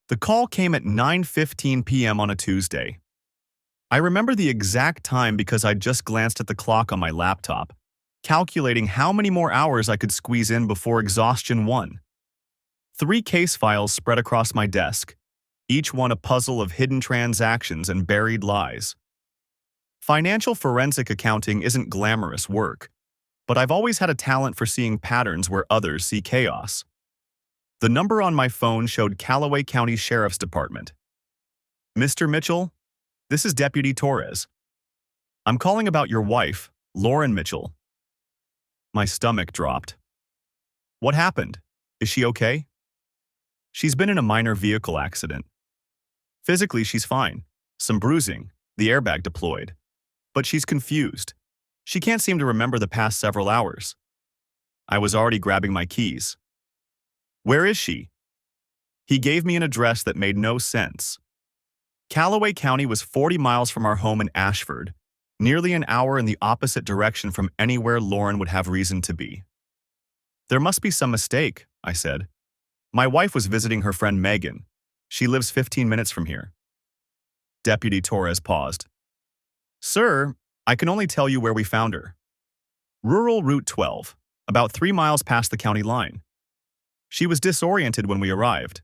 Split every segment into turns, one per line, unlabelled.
The call came at 9:15 p.m. on a Tuesday. I remember the exact time because I just glanced at the clock on my laptop, calculating how many more hours I could squeeze in before exhaustion won. 3 case files spread across my desk, each one a puzzle of hidden transactions and buried lies. Financial forensic accounting isn't glamorous work, but I've always had a talent for seeing patterns where others see chaos. The number on my phone showed Callaway County Sheriff's Department. "Mr. Mitchell, this is Deputy Torres. I'm calling about your wife, Lauren Mitchell." My stomach dropped. "What happened? Is she okay?" "She's been in a minor vehicle accident. Physically, she's fine. Some bruising, the airbag deployed. But she's confused. She can't seem to remember the past several hours." I was already grabbing my keys. "Where is she?" He gave me an address that made no sense. Callaway County was 40 miles from our home in Ashford, nearly an hour in the opposite direction from anywhere Lauren would have reason to be. "There must be some mistake," I said. "My wife was visiting her friend Megan. She lives 15 minutes from here." Deputy Torres paused. "Sir, I can only tell you where we found her. Rural Route 12, about 3 miles past the county line. She was disoriented when we arrived.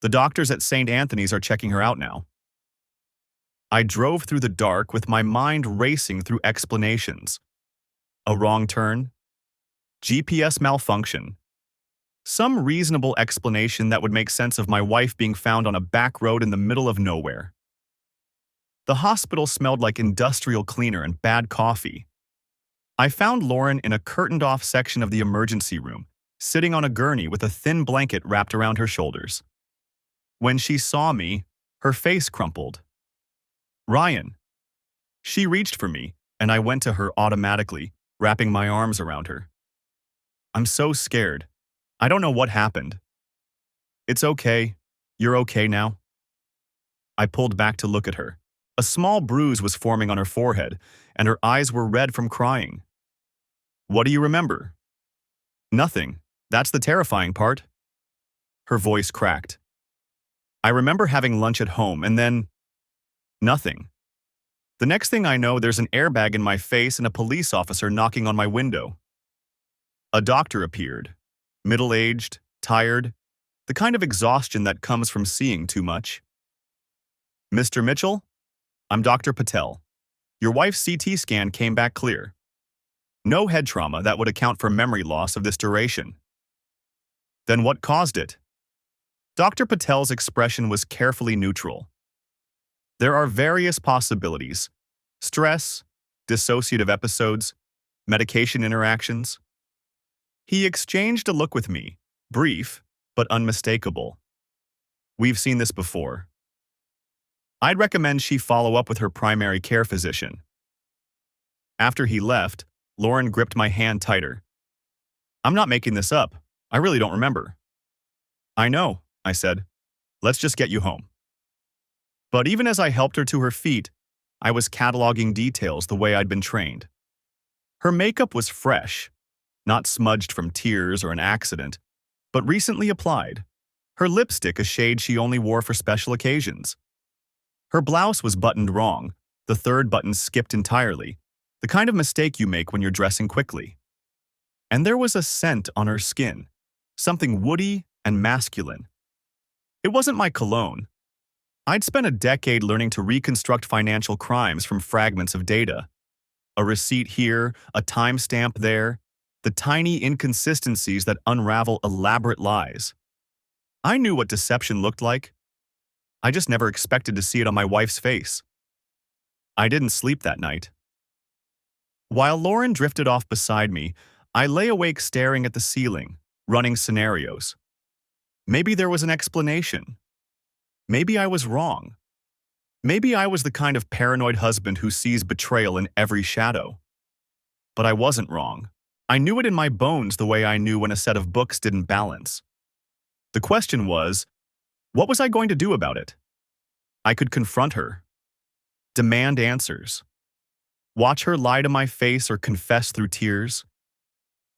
The doctors at St. Anthony's are checking her out now." I drove through the dark with my mind racing through explanations. A wrong turn? GPS malfunction? Some reasonable explanation that would make sense of my wife being found on a back road in the middle of nowhere. The hospital smelled like industrial cleaner and bad coffee. I found Lauren in a curtained-off section of the emergency room, sitting on a gurney with a thin blanket wrapped around her shoulders. When she saw me, her face crumpled. "Ryan." She reached for me, and I went to her automatically, wrapping my arms around her. "I'm so scared. I don't know what happened." "It's okay. You're okay now." I pulled back to look at her. A small bruise was forming on her forehead, and her eyes were red from crying. "What do you remember?" "Nothing. That's the terrifying part." Her voice cracked. "I remember having lunch at home, and then nothing. The next thing I know, there's an airbag in my face and a police officer knocking on my window. A doctor appeared, middle-aged, tired, the kind of exhaustion that comes from seeing too much. "Mr. Mitchell, I'm Dr. Patel. Your wife's CT scan came back clear. No head trauma that would account for memory loss of this duration." "Then what caused it?" Dr. Patel's expression was carefully neutral. "There are various possibilities: stress, dissociative episodes, medication interactions." He exchanged a look with me, brief but unmistakable. "We've seen this before. I'd recommend she follow up with her primary care physician." After he left, Lauren gripped my hand tighter. "I'm not making this up. I really don't remember." "I know," I said. "Let's just get you home." But even as I helped her to her feet, I was cataloging details the way I'd been trained. Her makeup was fresh, not smudged from tears or an accident, but recently applied. Her lipstick a shade she only wore for special occasions. Her blouse was buttoned wrong, the third button skipped entirely, the kind of mistake you make when you're dressing quickly. And there was a scent on her skin, something woody and masculine. It wasn't my cologne. I'd spent a decade learning to reconstruct financial crimes from fragments of data. A receipt here, a timestamp there, the tiny inconsistencies that unravel elaborate lies. I knew what deception looked like. I just never expected to see it on my wife's face. I didn't sleep that night. While Lauren drifted off beside me, I lay awake staring at the ceiling, running scenarios. Maybe there was an explanation. Maybe I was wrong. Maybe I was the kind of paranoid husband who sees betrayal in every shadow. But I wasn't wrong. I knew it in my bones the way I knew when a set of books didn't balance. The question was, what was I going to do about it? I could confront her, demand answers, watch her lie to my face or confess through tears.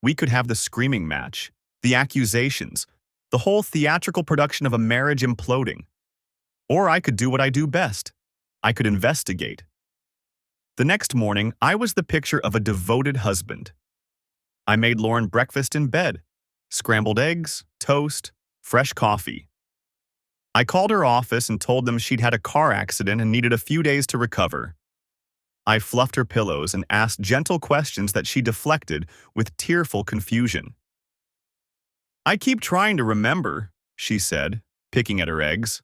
We could have the screaming match, the accusations, the whole theatrical production of a marriage imploding. Or I could do what I do best. I could investigate. The next morning, I was the picture of a devoted husband. I made Lauren breakfast in bed. Scrambled eggs, toast, fresh coffee. I called her office and told them she'd had a car accident and needed a few days to recover. I fluffed her pillows and asked gentle questions that she deflected with tearful confusion. I keep trying to remember, she said, picking at her eggs.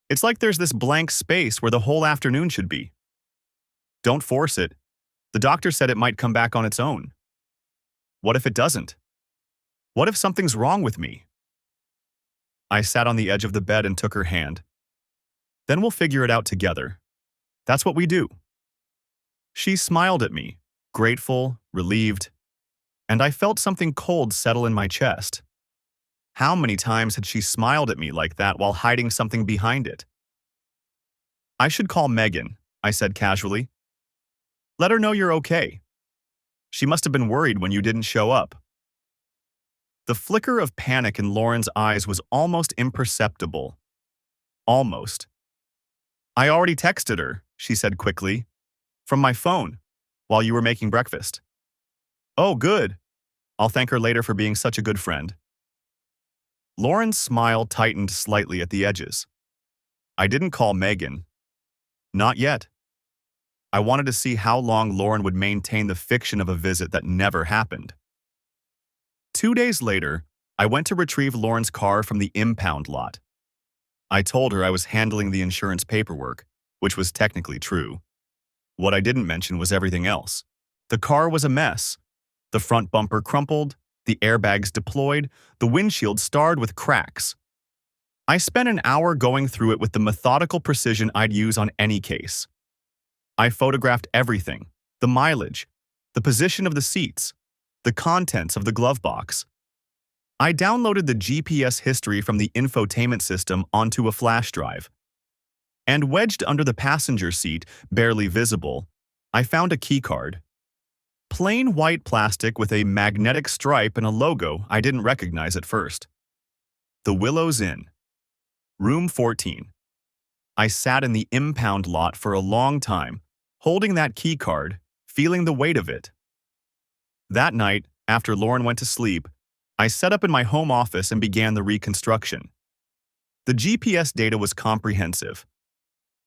It's like there's this blank space where the whole afternoon should be. Don't force it. The doctor said it might come back on its own. What if it doesn't? What if something's wrong with me? I sat on the edge of the bed and took her hand. Then we'll figure it out together. That's what we do. She smiled at me, grateful, relieved, and I felt something cold settle in my chest. How many times had she smiled at me like that while hiding something behind it? I should call Megan, I said casually. Let her know you're okay. She must have been worried when you didn't show up. The flicker of panic in Lauren's eyes was almost imperceptible. Almost. I already texted her, she said quickly. From my phone, while you were making breakfast. Oh, good. I'll thank her later for being such a good friend. Lauren's smile tightened slightly at the edges. I didn't call Megan. Not yet. I wanted to see how long Lauren would maintain the fiction of a visit that never happened. 2 days later, I went to retrieve Lauren's car from the impound lot. I told her I was handling the insurance paperwork, which was technically true. What I didn't mention was everything else. The car was a mess. The front bumper crumpled, the airbags deployed, the windshield starred with cracks. I spent an hour going through it with the methodical precision I'd use on any case. I photographed everything: the mileage, the position of the seats, the contents of the glove box. I downloaded the GPS history from the infotainment system onto a flash drive. And wedged under the passenger seat, barely visible, I found a keycard. Plain white plastic with a magnetic stripe and a logo I didn't recognize at first. The Willows Inn. Room 14. I sat in the impound lot for a long time, holding that keycard, feeling the weight of it. That night, after Lauren went to sleep, I set up in my home office and began the reconstruction. The GPS data was comprehensive.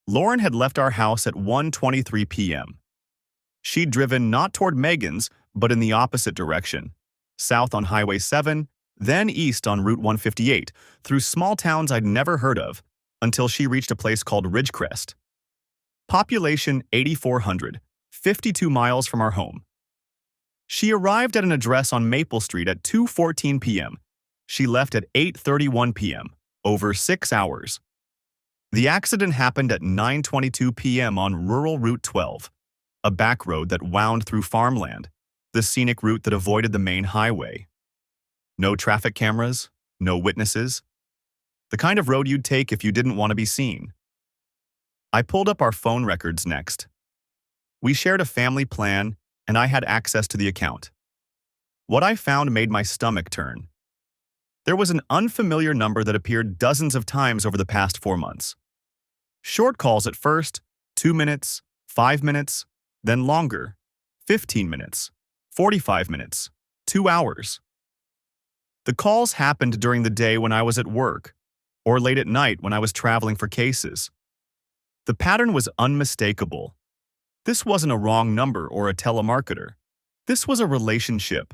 Lauren had left our house at 1:23 p.m. She'd driven not toward Megan's, but in the opposite direction, south on Highway 7, then east on Route 158, through small towns I'd never heard of, until she reached a place called Ridgecrest. Population 8,400, 52 miles from our home. She arrived at an address on Maple Street at 2:14 p.m. She left at 8:31 p.m., over 6 hours. The accident happened at 9:22 p.m. on rural Route 12, a back road that wound through farmland, the scenic route that avoided the main highway. No traffic cameras, no witnesses. The kind of road you'd take if you didn't want to be seen. I pulled up our phone records next. We shared a family plan, and I had access to the account. What I found made my stomach turn. There was an unfamiliar number that appeared dozens of times over the past 4 months. Short calls at first, 2 minutes, 5 minutes, then longer, 15 minutes, 45 minutes, 2 hours. The calls happened during the day when I was at work, or late at night when I was traveling for cases. The pattern was unmistakable. This wasn't a wrong number or a telemarketer. This was a relationship.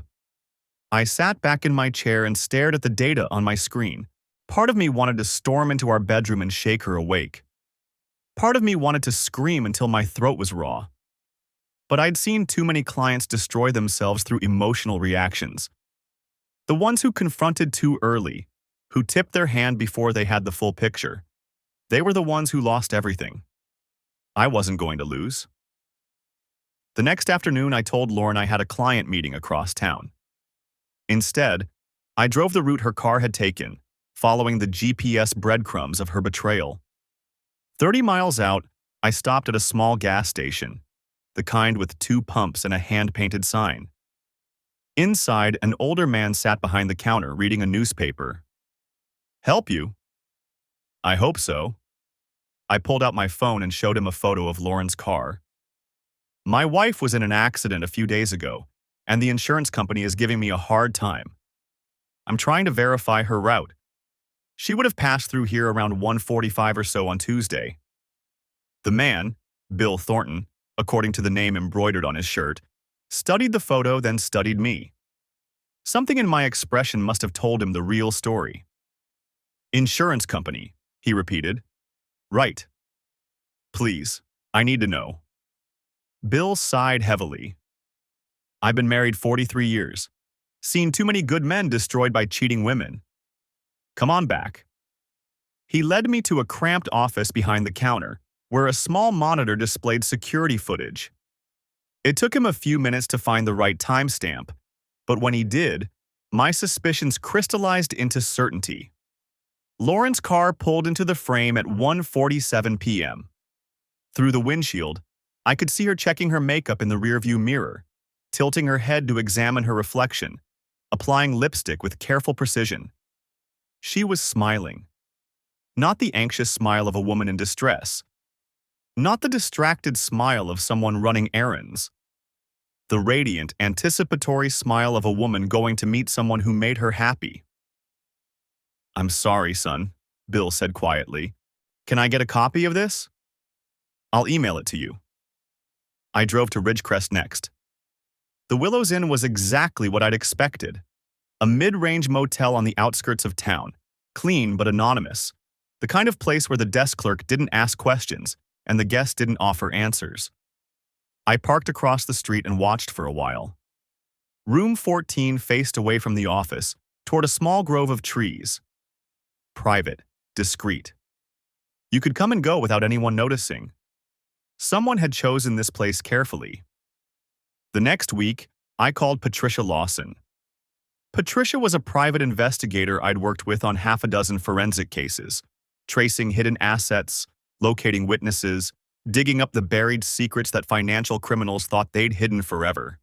I sat back in my chair and stared at the data on my screen. Part of me wanted to storm into our bedroom and shake her awake. Part of me wanted to scream until my throat was raw. But I'd seen too many clients destroy themselves through emotional reactions. The ones who confronted too early, who tipped their hand before they had the full picture. They were the ones who lost everything. I wasn't going to lose. The next afternoon, I told Lauren I had a client meeting across town. Instead, I drove the route her car had taken, following the GPS breadcrumbs of her betrayal. 30 miles out, I stopped at a small gas station, the kind with 2 pumps and a hand-painted sign. Inside, an older man sat behind the counter reading a newspaper. "Help you?" "I hope so," I pulled out my phone and showed him a photo of Lauren's car. My wife was in an accident a few days ago, and the insurance company is giving me a hard time. I'm trying to verify her route. She would have passed through here around 1:45 or so on Tuesday. The man, Bill Thornton, according to the name embroidered on his shirt, studied the photo, then studied me. Something in my expression must have told him the real story. Insurance company, he repeated. Right. Please, I need to know. Bill sighed heavily. I've been married 43 years. Seen too many good men destroyed by cheating women. Come on back. He led me to a cramped office behind the counter, where a small monitor displayed security footage. It took him a few minutes to find the right timestamp, but when he did, my suspicions crystallized into certainty. Lauren's car pulled into the frame at 1:47 p.m. Through the windshield, I could see her checking her makeup in the rearview mirror, tilting her head to examine her reflection, applying lipstick with careful precision. She was smiling. Not the anxious smile of a woman in distress. Not the distracted smile of someone running errands. The radiant, anticipatory smile of a woman going to meet someone who made her happy. I'm sorry, son, Bill said quietly. Can I get a copy of this? I'll email it to you. I drove to Ridgecrest next. The Willows Inn was exactly what I'd expected. A mid-range motel on the outskirts of town, clean but anonymous. The kind of place where the desk clerk didn't ask questions and the guest didn't offer answers. I parked across the street and watched for a while. Room 14 faced away from the office, toward a small grove of trees. Private, discreet. You could come and go without anyone noticing. Someone had chosen this place carefully. The next week, I called Patricia Lawson. Patricia was a private investigator I'd worked with on half a dozen forensic cases, tracing hidden assets, locating witnesses, digging up the buried secrets that financial criminals thought they'd hidden forever.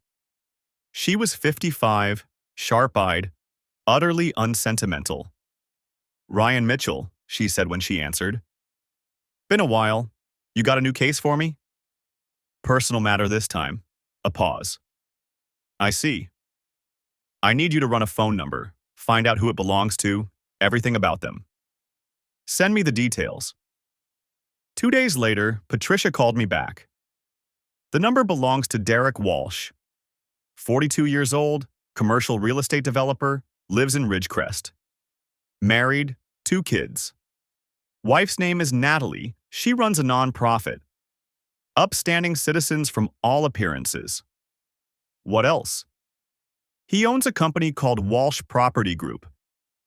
She was 55, sharp-eyed, utterly unsentimental. Ryan Mitchell, she said when she answered. Been a while. You got a new case for me? Personal matter this time. A pause. I see. I need you to run a phone number, find out who it belongs to, everything about them. Send me the details. 2 days later, Patricia called me back. The number belongs to Derek Walsh. 42 years old, commercial real estate developer, lives in Ridgecrest. Married, 2 kids. Wife's name is Natalie. She runs a nonprofit. Upstanding citizens from all appearances. What else? He owns a company called Walsh Property Group,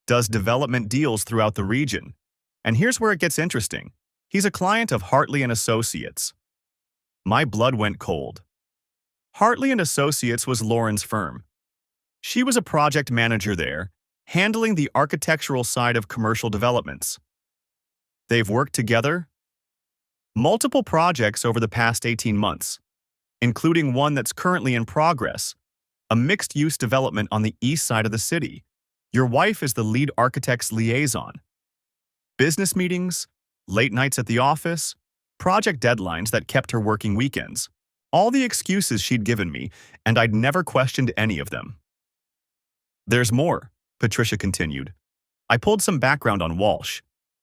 does development deals throughout the region. And here's where it gets interesting. He's a client of Hartley & Associates. My blood went cold. Hartley & Associates was Lauren's firm. She was a project manager there, handling the architectural side of commercial developments. They've worked together? Multiple projects over the past 18 months, including one that's currently in progress, a mixed-use development on the east side of the city. Your wife is the lead architect's liaison. Business meetings, late nights at the office, project deadlines that kept her working weekends. All the excuses she'd given me, and I'd never questioned any of them. There's more, Patricia continued. I pulled some background on Walsh.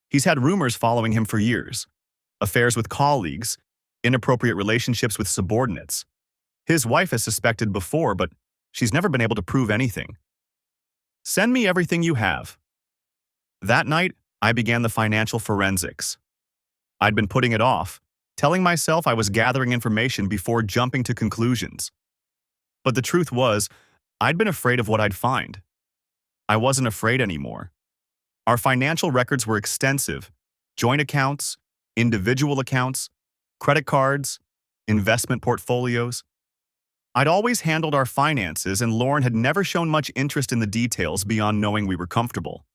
He's had rumors following him for years. Affairs with colleagues, inappropriate relationships with subordinates. His wife has suspected before, but she's never been able to prove anything. Send me everything you have. That night, I began the financial forensics. I'd been putting it off, telling myself I was gathering information before jumping to conclusions. But the truth was, I'd been afraid of what I'd find. I wasn't afraid anymore. Our financial records were extensive: joint accounts, individual accounts, credit cards, investment portfolios. I'd always handled our finances, and Lauren had never shown much interest in the details beyond knowing we were comfortable.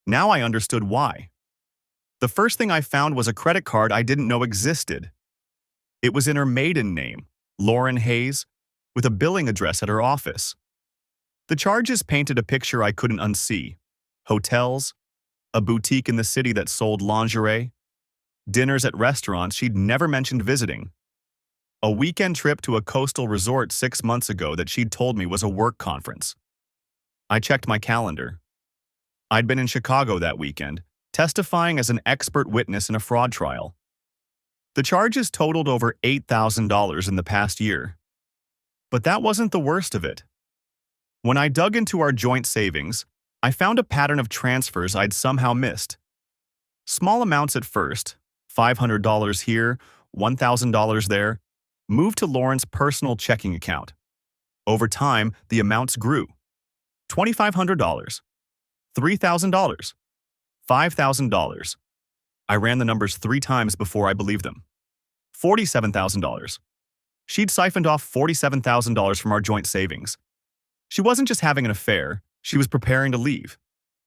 Now I understood why. The first thing I found was a credit card I didn't know existed. It was in her maiden name, Lauren Hayes, with a billing address at her office. The charges painted a picture I couldn't unsee: hotels, a boutique in the city that sold lingerie. dinners at restaurants she'd never mentioned visiting, a weekend trip to a coastal resort 6 months ago that she'd told me was a work conference. I checked my calendar. I'd been in Chicago that weekend, testifying as an expert witness in a fraud trial. The charges totaled over $8,000 in the past year. But that wasn't the worst of it. When I dug into our joint savings, I found a pattern of transfers I'd somehow missed. Small amounts at first, $500 here, $1,000 there, moved to Lauren's personal checking account. Over time, the amounts grew. $2,500, $3,000, $5,000. I ran the numbers 3 times before I believed them. $47,000. She'd siphoned off $47,000 from our joint savings. She wasn't just having an affair, she was preparing to leave,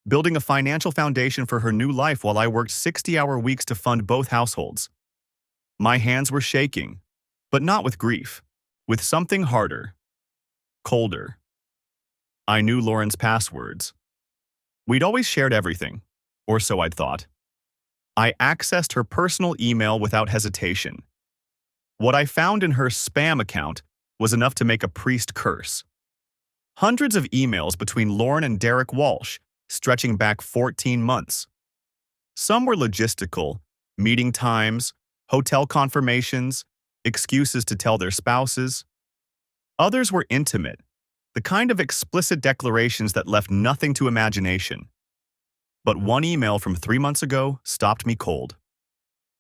building a financial foundation for her new life while I worked 60-hour weeks to fund both households. My hands were shaking, but not with grief, with something harder, colder. I knew Lauren's passwords. We'd always shared everything, or so I'd thought. I accessed her personal email without hesitation. What I found in her spam account was enough to make a priest curse. Hundreds of emails between Lauren and Derek Walsh, stretching back 14 months. Some were logistical, meeting times, hotel confirmations, excuses to tell their spouses. Others were intimate, the kind of explicit declarations that left nothing to imagination. But one email from 3 months ago stopped me cold.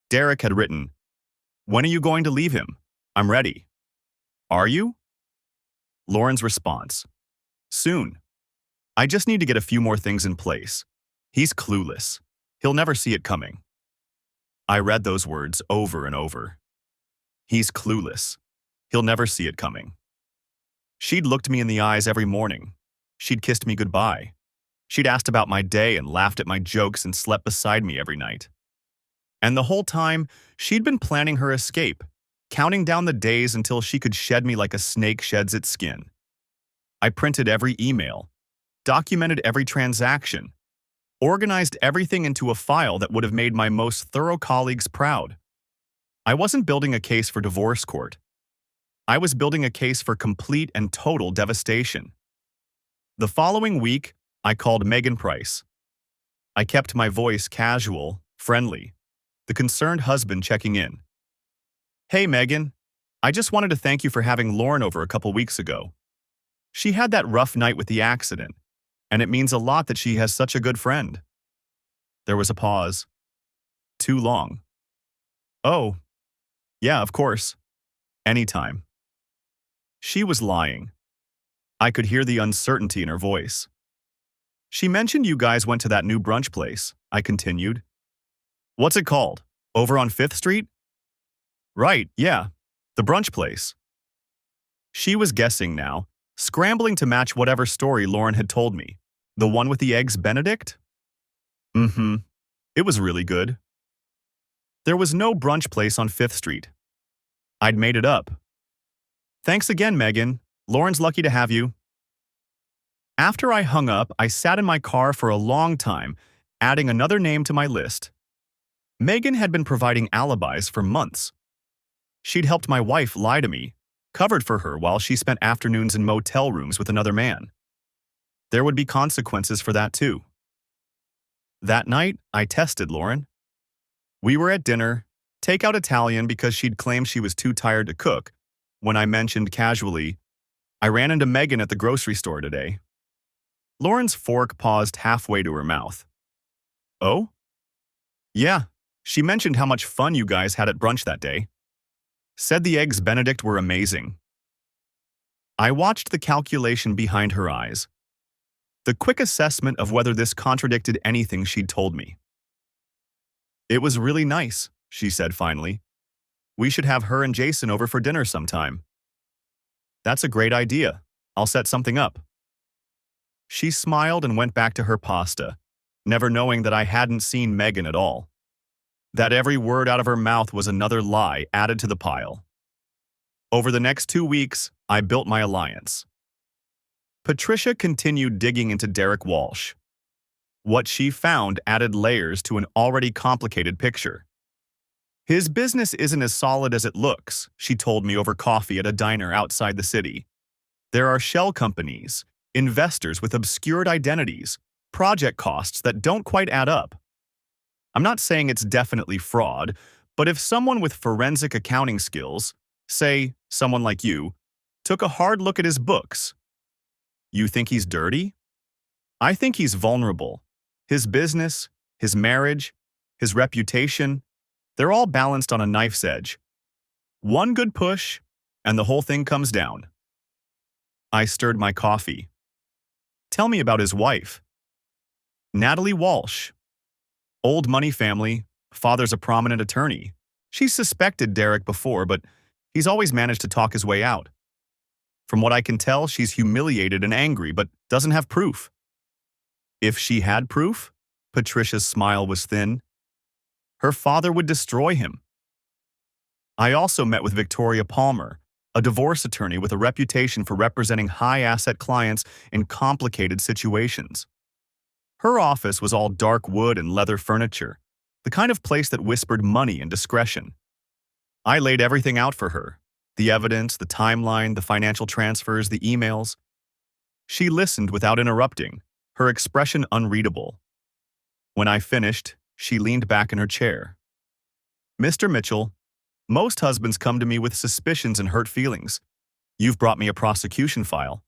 Derek had written, "When are you going to leave him? I'm ready." Are you? Lauren's response, "Soon. I just need to get a few more things in place. He's clueless. He'll never see it coming." I read those words over and over. He's clueless. He'll never see it coming. She'd looked me in the eyes every morning. She'd kissed me goodbye. She'd asked about my day and laughed at my jokes and slept beside me every night. And the whole time, she'd been planning her escape, counting down the days until she could shed me like a snake sheds its skin. I printed every email, documented every transaction, organized everything into a file that would have made my most thorough colleagues proud. I wasn't building a case for divorce court. I was building a case for complete and total devastation. The following week, I called Megan Price. I kept my voice casual, friendly, the concerned husband checking in. "Hey, Megan. I just wanted to thank you for having Lauren over a couple weeks ago. She had that rough night with the accident, and it means a lot that she has such a good friend." There was a pause. Too long. "Oh, yeah, of course. Anytime." She was lying. I could hear the uncertainty in her voice. "She mentioned you guys went to that new brunch place," I continued. "What's it called? Over on 5th Street? "Right, yeah. The brunch place." She was guessing now, scrambling to match whatever story Lauren had told me. "The one with the eggs Benedict?" "Mm-hmm. It was really good." There was no brunch place on 5th Street. I'd made it up. "Thanks again, Megan. Lauren's lucky to have you." After I hung up, I sat in my car for a long time, adding another name to my list. Megan had been providing alibis for months. She'd helped my wife lie to me, covered for her while she spent afternoons in motel rooms with another man. There would be consequences for that too. That night, I tested Lauren. We were at dinner, takeout Italian because she'd claimed she was too tired to cook, when I mentioned casually, "I ran into Megan at the grocery store today." Lauren's fork paused halfway to her mouth. "Oh? Yeah, she mentioned how much fun you guys had at brunch that day. Said the eggs Benedict were amazing." I watched the calculation behind her eyes. The quick assessment of whether this contradicted anything she'd told me. "It was really nice," she said finally. "We should have her and Jason over for dinner sometime." "That's a great idea. I'll set something up." She smiled and went back to her pasta, never knowing that I hadn't seen Megan at all. That every word out of her mouth was another lie added to the pile. Over the next 2 weeks, I built my alliance. Patricia continued digging into Derek Walsh. What she found added layers to an already complicated picture. His business isn't as solid as it looks, she told me over coffee at a diner outside the city. There are shell companies, investors with obscured identities, project costs that don't quite add up. I'm not saying it's definitely fraud, but if someone with forensic accounting skills, say someone like you, took a hard look at his books, you think he's dirty? I think he's vulnerable. His business, his marriage, his reputation, they're all balanced on a knife's edge. One good push, and the whole thing comes down. I stirred my coffee. Tell me about his wife. Natalie Walsh. Old money family, father's a prominent attorney. She's suspected Derek before, but he's always managed to talk his way out. From what I can tell, she's humiliated and angry, but doesn't have proof. If she had proof, Patricia's smile was thin, her father would destroy him. I also met with Victoria Palmer, a divorce attorney with a reputation for representing high-asset clients in complicated situations. Her office was all dark wood and leather furniture, the kind of place that whispered money and discretion. I laid everything out for her, the evidence, the timeline, the financial transfers, the emails. She listened without interrupting, her expression unreadable. When I finished, she leaned back in her chair. Mr. Mitchell, most husbands come to me with suspicions and hurt feelings. You've brought me a prosecution file.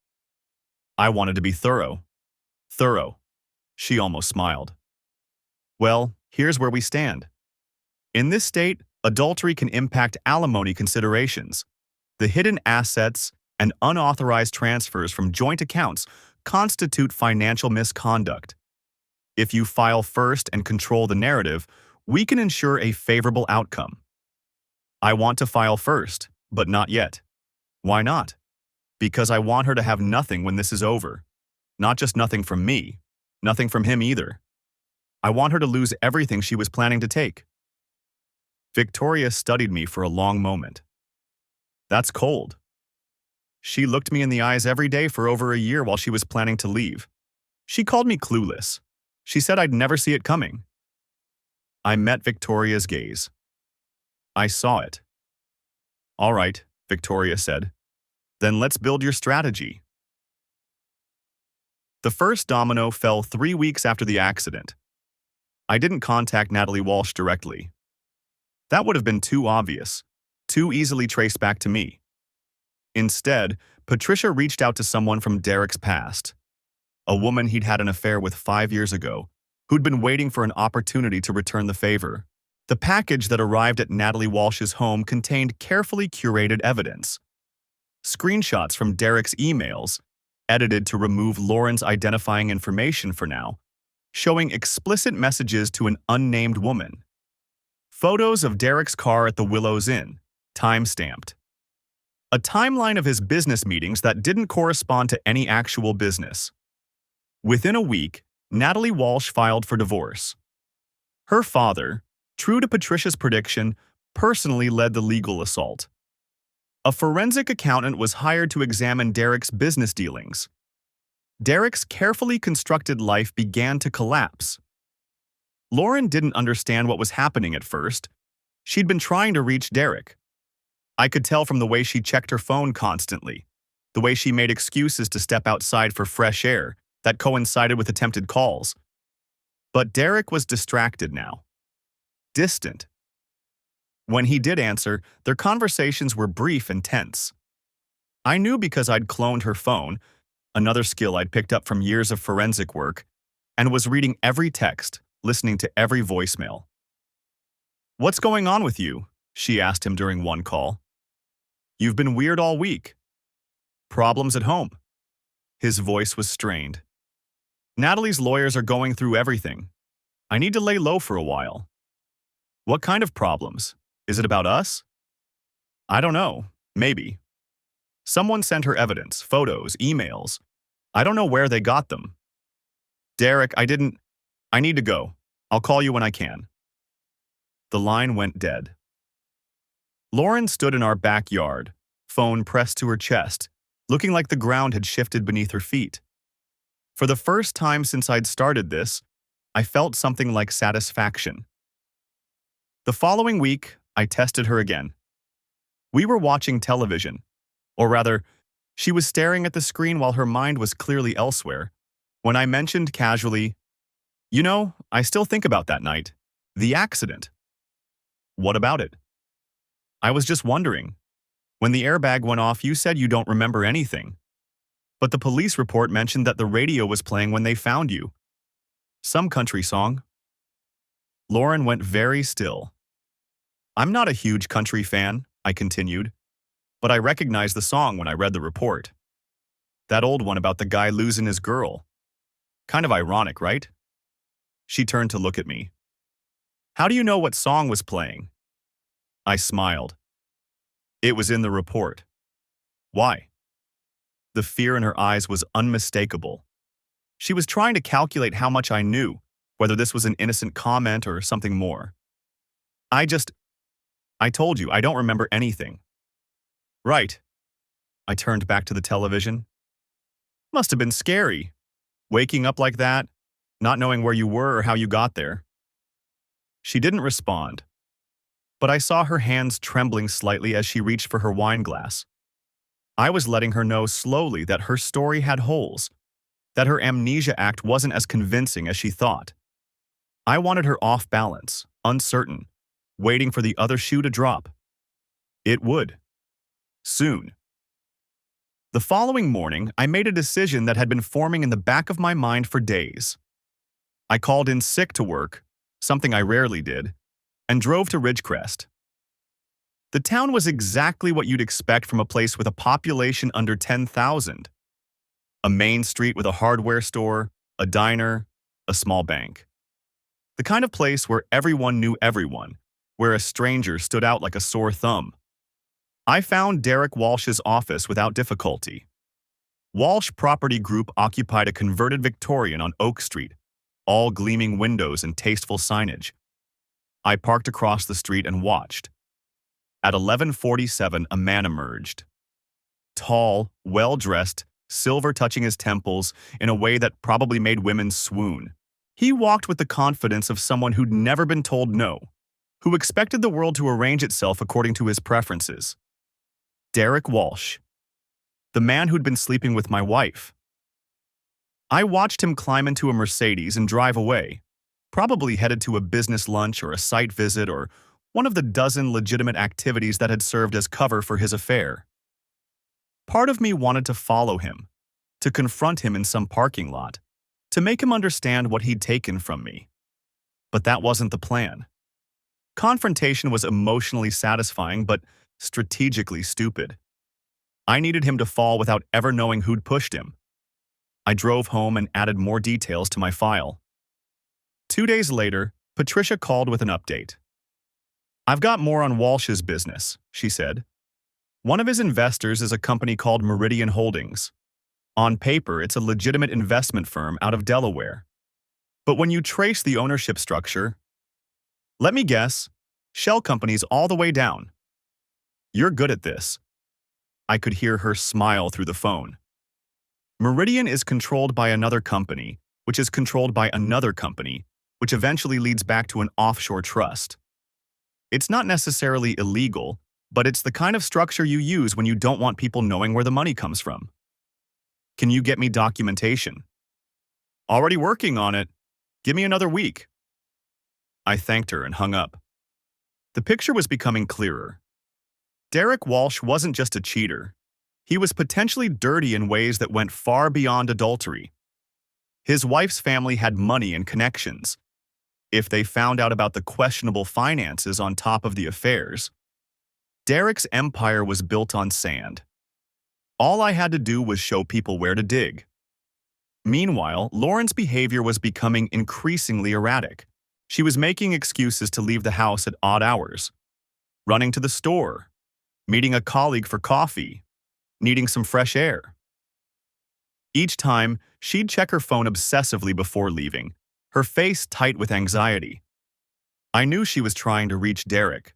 I wanted to be thorough. Thorough. She almost smiled. Well, here's where we stand. In this state, adultery can impact alimony considerations. The hidden assets and unauthorized transfers from joint accounts constitute financial misconduct. If you file first and control the narrative, we can ensure a favorable outcome. I want to file first, but not yet. Why not? Because I want her to have nothing when this is over. Not just nothing from me, nothing from him either. I want her to lose everything she was planning to take. Victoria studied me for a long moment. That's cold. She looked me in the eyes every day for over a year while she was planning to leave. She called me clueless. She said I'd never see it coming. I met Victoria's gaze. I saw it. All right, Victoria said. Then let's build your strategy. The first domino fell 3 weeks after the accident. I didn't contact Natalie Walsh directly. That would have been too obvious, too easily traced back to me. Instead, Patricia reached out to someone from Derek's past, a woman he'd had an affair with 5 years ago, who'd been waiting for an opportunity to return the favor. The package that arrived at Natalie Walsh's home contained carefully curated evidence. Screenshots from Derek's emails, edited to remove Lauren's identifying information for now, showing explicit messages to an unnamed woman. Photos of Derek's car at the Willows Inn, time-stamped. A timeline of his business meetings that didn't correspond to any actual business. Within a week, Natalie Walsh filed for divorce. Her father, true to Patricia's prediction, personally led the legal assault. A forensic accountant was hired to examine Derek's business dealings. Derek's carefully constructed life began to collapse. Lauren didn't understand what was happening at first. She'd been trying to reach Derek. I could tell from the way she checked her phone constantly, the way she made excuses to step outside for fresh air that coincided with attempted calls. But Derek was distracted now. Distant. When he did answer, their conversations were brief and tense. I knew because I'd cloned her phone, another skill I'd picked up from years of forensic work, and was reading every text, listening to every voicemail. "What's going on with you?" she asked him during one call. "You've been weird all week." "Problems at home." His voice was strained. "Natalie's lawyers are going through everything. I need to lay low for a while." "What kind of problems? Is it about us?" "I don't know. Maybe. Someone sent her evidence, photos, emails. I don't know where they got them." "Derek, I need to go. I'll call you when I can." The line went dead. Lauren stood in our backyard, phone pressed to her chest, looking like the ground had shifted beneath her feet. For the first time since I'd started this, I felt something like satisfaction. The following week, I tested her again. We were watching television. Or rather, she was staring at the screen while her mind was clearly elsewhere. When I mentioned casually, I still think about that night. The accident. What about it? I was just wondering. When the airbag went off, you said you don't remember anything. But the police report mentioned that the radio was playing when they found you. Some country song. Lauren went very still. I'm not a huge country fan, I continued, but I recognized the song when I read the report. That old one about the guy losing his girl. Kind of ironic, right? She turned to look at me. How do you know what song was playing? I smiled. It was in the report. Why? The fear in her eyes was unmistakable. She was trying to calculate how much I knew, whether this was an innocent comment or something more. I told you, I don't remember anything. Right. I turned back to the television. Must have been scary. Waking up like that, not knowing where you were or how you got there. She didn't respond, but I saw her hands trembling slightly as she reached for her wine glass. I was letting her know slowly that her story had holes, that her amnesia act wasn't as convincing as she thought. I wanted her off balance, uncertain, waiting for the other shoe to drop. It would. Soon. The following morning, I made a decision that had been forming in the back of my mind for days. I called in sick to work, something I rarely did, and drove to Ridgecrest. The town was exactly what you'd expect from a place with a population under 10,000. A main street with a hardware store, a diner, a small bank. The kind of place where everyone knew everyone, where a stranger stood out like a sore thumb. I found Derek Walsh's office without difficulty. Walsh Property Group occupied a converted Victorian on Oak Street, all gleaming windows and tasteful signage. I parked across the street and watched. At 11:47, a man emerged. Tall, well-dressed, silver touching his temples in a way that probably made women swoon. He walked with the confidence of someone who'd never been told no, who expected the world to arrange itself according to his preferences. Derek Walsh, the man who'd been sleeping with my wife. I watched him climb into a Mercedes and drive away, probably headed to a business lunch or a site visit or one of the dozen legitimate activities that had served as cover for his affair. Part of me wanted to follow him, to confront him in some parking lot, to make him understand what he'd taken from me. But that wasn't the plan. Confrontation was emotionally satisfying, but strategically stupid. I needed him to fall without ever knowing who'd pushed him. I drove home and added more details to my file. 2 days later, Patricia called with an update. I've got more on Walsh's business, she said. One of his investors is a company called Meridian Holdings. On paper, it's a legitimate investment firm out of Delaware. But when you trace the ownership structure, let me guess, shell companies all the way down. You're good at this. I could hear her smile through the phone. Meridian is controlled by another company, which is controlled by another company, which eventually leads back to an offshore trust. It's not necessarily illegal, but it's the kind of structure you use when you don't want people knowing where the money comes from. Can you get me documentation? Already working on it. Give me another week. I thanked her and hung up. The picture was becoming clearer. Derek Walsh wasn't just a cheater. He was potentially dirty in ways that went far beyond adultery. His wife's family had money and connections. If they found out about the questionable finances on top of the affairs, Derek's empire was built on sand. All I had to do was show people where to dig. Meanwhile, Lauren's behavior was becoming increasingly erratic. She was making excuses to leave the house at odd hours, running to the store, meeting a colleague for coffee, needing some fresh air. Each time, she'd check her phone obsessively before leaving, her face tight with anxiety. I knew she was trying to reach Derek.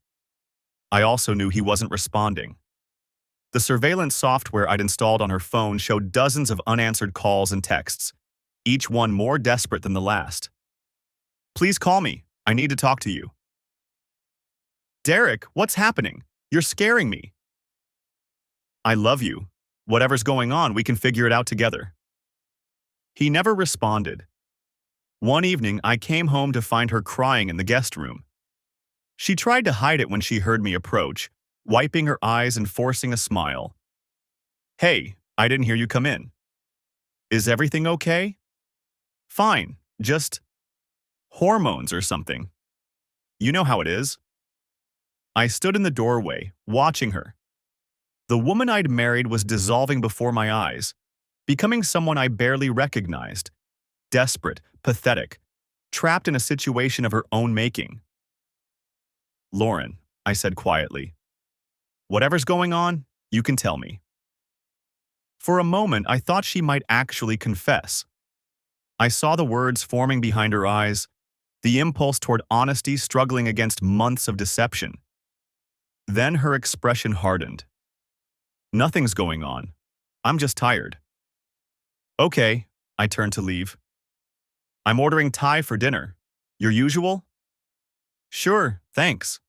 I also knew he wasn't responding. The surveillance software I'd installed on her phone showed dozens of unanswered calls and texts, each one more desperate than the last. Please call me. I need to talk to you. Derek, what's happening? You're scaring me. I love you. Whatever's going on, we can figure it out together. He never responded. One evening, I came home to find her crying in the guest room. She tried to hide it when she heard me approach, wiping her eyes and forcing a smile. Hey, I didn't hear you come in. Is everything okay? Fine, just hormones or something. You know how it is. I stood in the doorway, watching her. The woman I'd married was dissolving before my eyes, becoming someone I barely recognized. Desperate, pathetic, trapped in a situation of her own making. Lauren, I said quietly, whatever's going on, you can tell me. For a moment, I thought she might actually confess. I saw the words forming behind her eyes, the impulse toward honesty struggling against months of deception. Then her expression hardened. Nothing's going on. I'm just tired. Okay, I turned to leave. I'm ordering Thai for dinner. Your usual? Sure, thanks.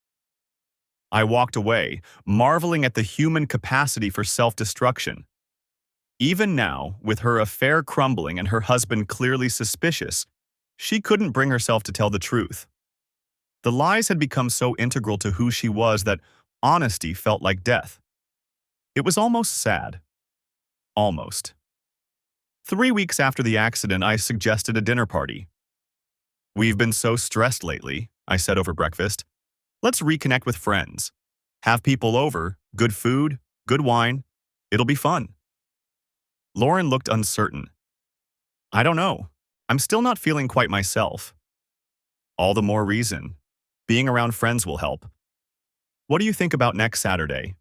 I walked away, marveling at the human capacity for self-destruction. Even now, with her affair crumbling and her husband clearly suspicious, she couldn't bring herself to tell the truth. The lies had become so integral to who she was that honesty felt like death. It was almost sad. Almost. 3 weeks after the accident, I suggested a dinner party. We've been so stressed lately, I said over breakfast. Let's reconnect with friends. Have people over, good food, good wine. It'll be fun. Lauren looked uncertain. I don't know. I'm still not feeling quite myself. All the more reason. Being around friends will help. What do you think about next Saturday?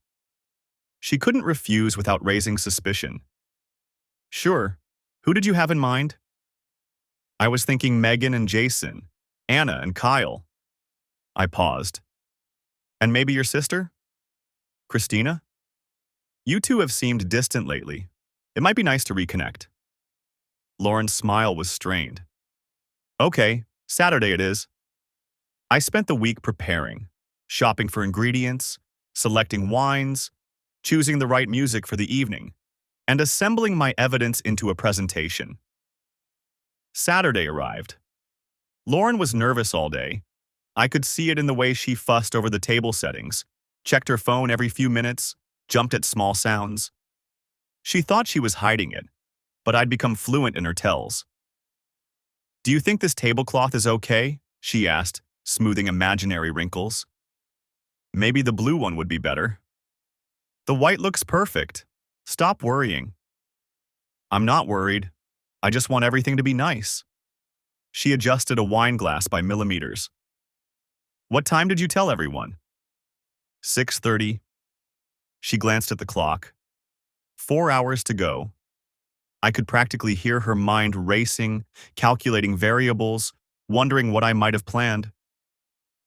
She couldn't refuse without raising suspicion. Sure. Who did you have in mind? I was thinking Megan and Jason, Anna and Kyle. I paused. And maybe your sister? Christina? You two have seemed distant lately. It might be nice to reconnect. Lauren's smile was strained. Okay, Saturday it is. I spent the week preparing, shopping for ingredients, selecting wines, choosing the right music for the evening, and assembling my evidence into a presentation. Saturday arrived. Lauren was nervous all day. I could see it in the way she fussed over the table settings, checked her phone every few minutes, jumped at small sounds. She thought she was hiding it, but I'd become fluent in her tells. Do you think this tablecloth is okay? She asked, smoothing imaginary wrinkles. Maybe the blue one would be better. The white looks perfect. Stop worrying. I'm not worried. I just want everything to be nice. She adjusted a wine glass by millimeters. What time did you tell everyone? 6:30. She glanced at the clock. 4 hours to go. I could practically hear her mind racing, calculating variables, wondering what I might have planned.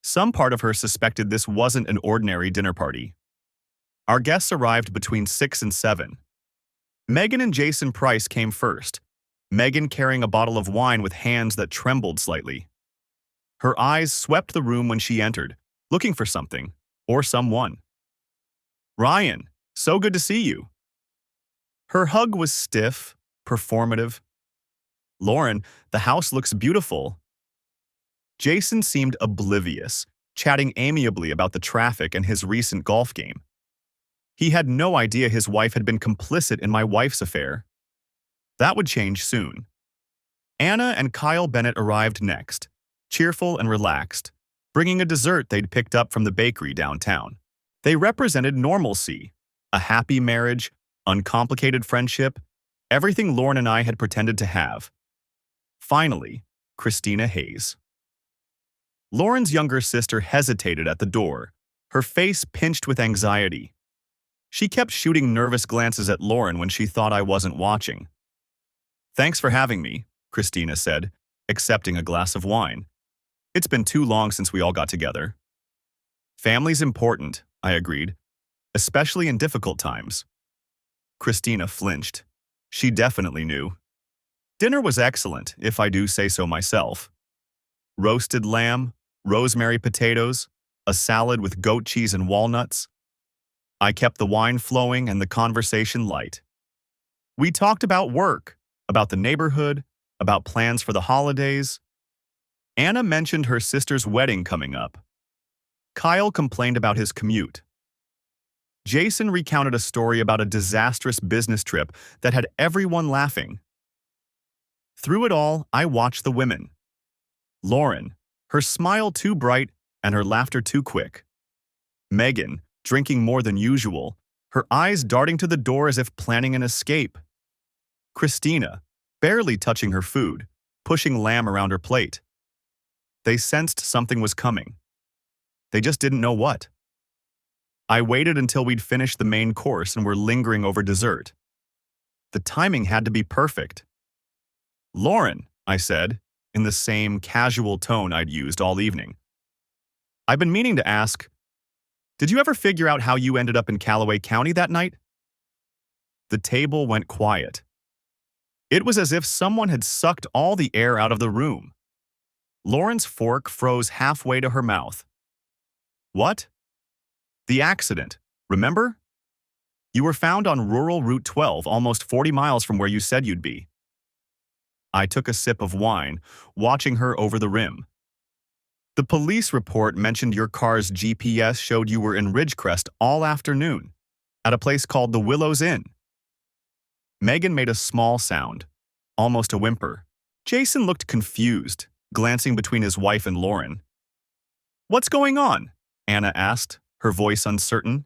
Some part of her suspected this wasn't an ordinary dinner party. Our guests arrived between 6 and 7. Megan and Jason Price came first, Megan carrying a bottle of wine with hands that trembled slightly. Her eyes swept the room when she entered, looking for something, or someone. Ryan, so good to see you. Her hug was stiff, performative. Lauren, the house looks beautiful. Jason seemed oblivious, chatting amiably about the traffic and his recent golf game. He had no idea his wife had been complicit in my wife's affair. That would change soon. Anna and Kyle Bennett arrived next, cheerful and relaxed, bringing a dessert they'd picked up from the bakery downtown. They represented normalcy, a happy marriage, uncomplicated friendship, everything Lauren and I had pretended to have. Finally, Christina Hayes. Lauren's younger sister hesitated at the door, her face pinched with anxiety. She kept shooting nervous glances at Lauren when she thought I wasn't watching. Thanks for having me, Christina said, accepting a glass of wine. It's been too long since we all got together. Family's important, I agreed, especially in difficult times. Christina flinched. She definitely knew. Dinner was excellent, if I do say so myself. Roasted lamb, rosemary potatoes, a salad with goat cheese and walnuts. I kept the wine flowing and the conversation light. We talked about work, about the neighborhood, about plans for the holidays. Anna mentioned her sister's wedding coming up. Kyle complained about his commute. Jason recounted a story about a disastrous business trip that had everyone laughing. Through it all, I watched the women. Lauren, her smile too bright and her laughter too quick. Megan, drinking more than usual, her eyes darting to the door as if planning an escape. Christina, barely touching her food, pushing lamb around her plate. They sensed something was coming. They just didn't know what. I waited until we'd finished the main course and were lingering over dessert. The timing had to be perfect. "Lauren," I said, in the same casual tone I'd used all evening. "I've been meaning to ask, did you ever figure out how you ended up in Callaway County that night?" The table went quiet. It was as if someone had sucked all the air out of the room. Lauren's fork froze halfway to her mouth. "What?" "The accident, remember? You were found on rural Route 12, almost 40 miles from where you said you'd be." I took a sip of wine, watching her over the rim. "The police report mentioned your car's GPS showed you were in Ridgecrest all afternoon, at a place called the Willows Inn." Megan made a small sound, almost a whimper. Jason looked confused, glancing between his wife and Lauren. "What's going on?" Anna asked, her voice uncertain.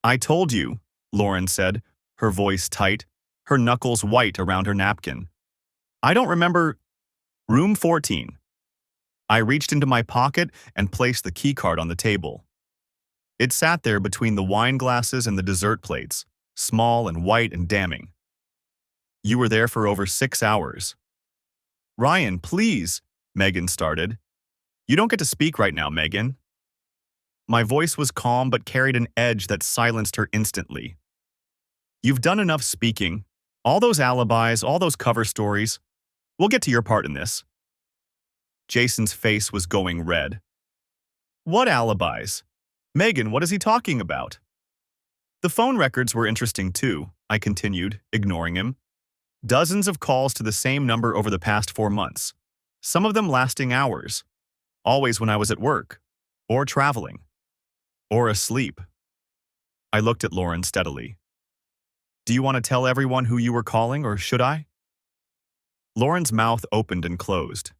"I told you," Lauren said, her voice tight, her knuckles white around her napkin. "I don't remember." "Room 14. I reached into my pocket and placed the keycard on the table. It sat there between the wine glasses and the dessert plates, small and white and damning. "You were there for over 6 hours. "Ryan, please," Megan started. "You don't get to speak right now, Megan." My voice was calm but carried an edge that silenced her instantly. "You've done enough speaking. All those alibis, all those cover stories. We'll get to your part in this." Jason's face was going red. "What alibis? Megan, what is he talking about?" "The phone records were interesting too," I continued, ignoring him. "Dozens of calls to the same number over the past 4 months, some of them lasting hours, always when I was at work, or traveling, or asleep." I looked at Lauren steadily. "Do you want to tell everyone who you were calling, or should I?" Lauren's mouth opened and closed.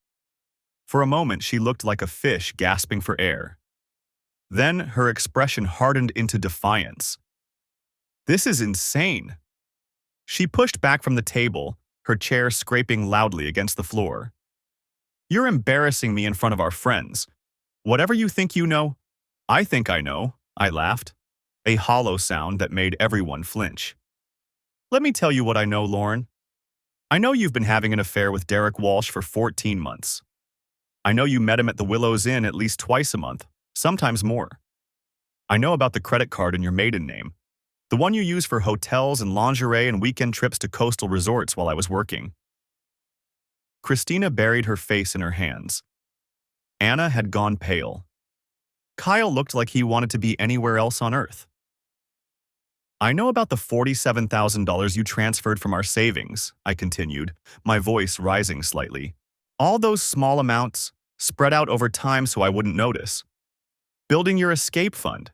For a moment, she looked like a fish gasping for air. Then her expression hardened into defiance. "This is insane." She pushed back from the table, her chair scraping loudly against the floor. "You're embarrassing me in front of our friends. Whatever you think you know, I think I know," I laughed, a hollow sound that made everyone flinch. "Let me tell you what I know, Lauren. I know you've been having an affair with Derek Walsh for 14 months. I know you met him at the Willows Inn at least twice a month, sometimes more. I know about the credit card in your maiden name, the one you use for hotels and lingerie and weekend trips to coastal resorts while I was working." Christina buried her face in her hands. Anna had gone pale. Kyle looked like he wanted to be anywhere else on earth. "I know about the $47,000 you transferred from our savings," I continued, my voice rising slightly. "All those small amounts, spread out over time so I wouldn't notice. Building your escape fund,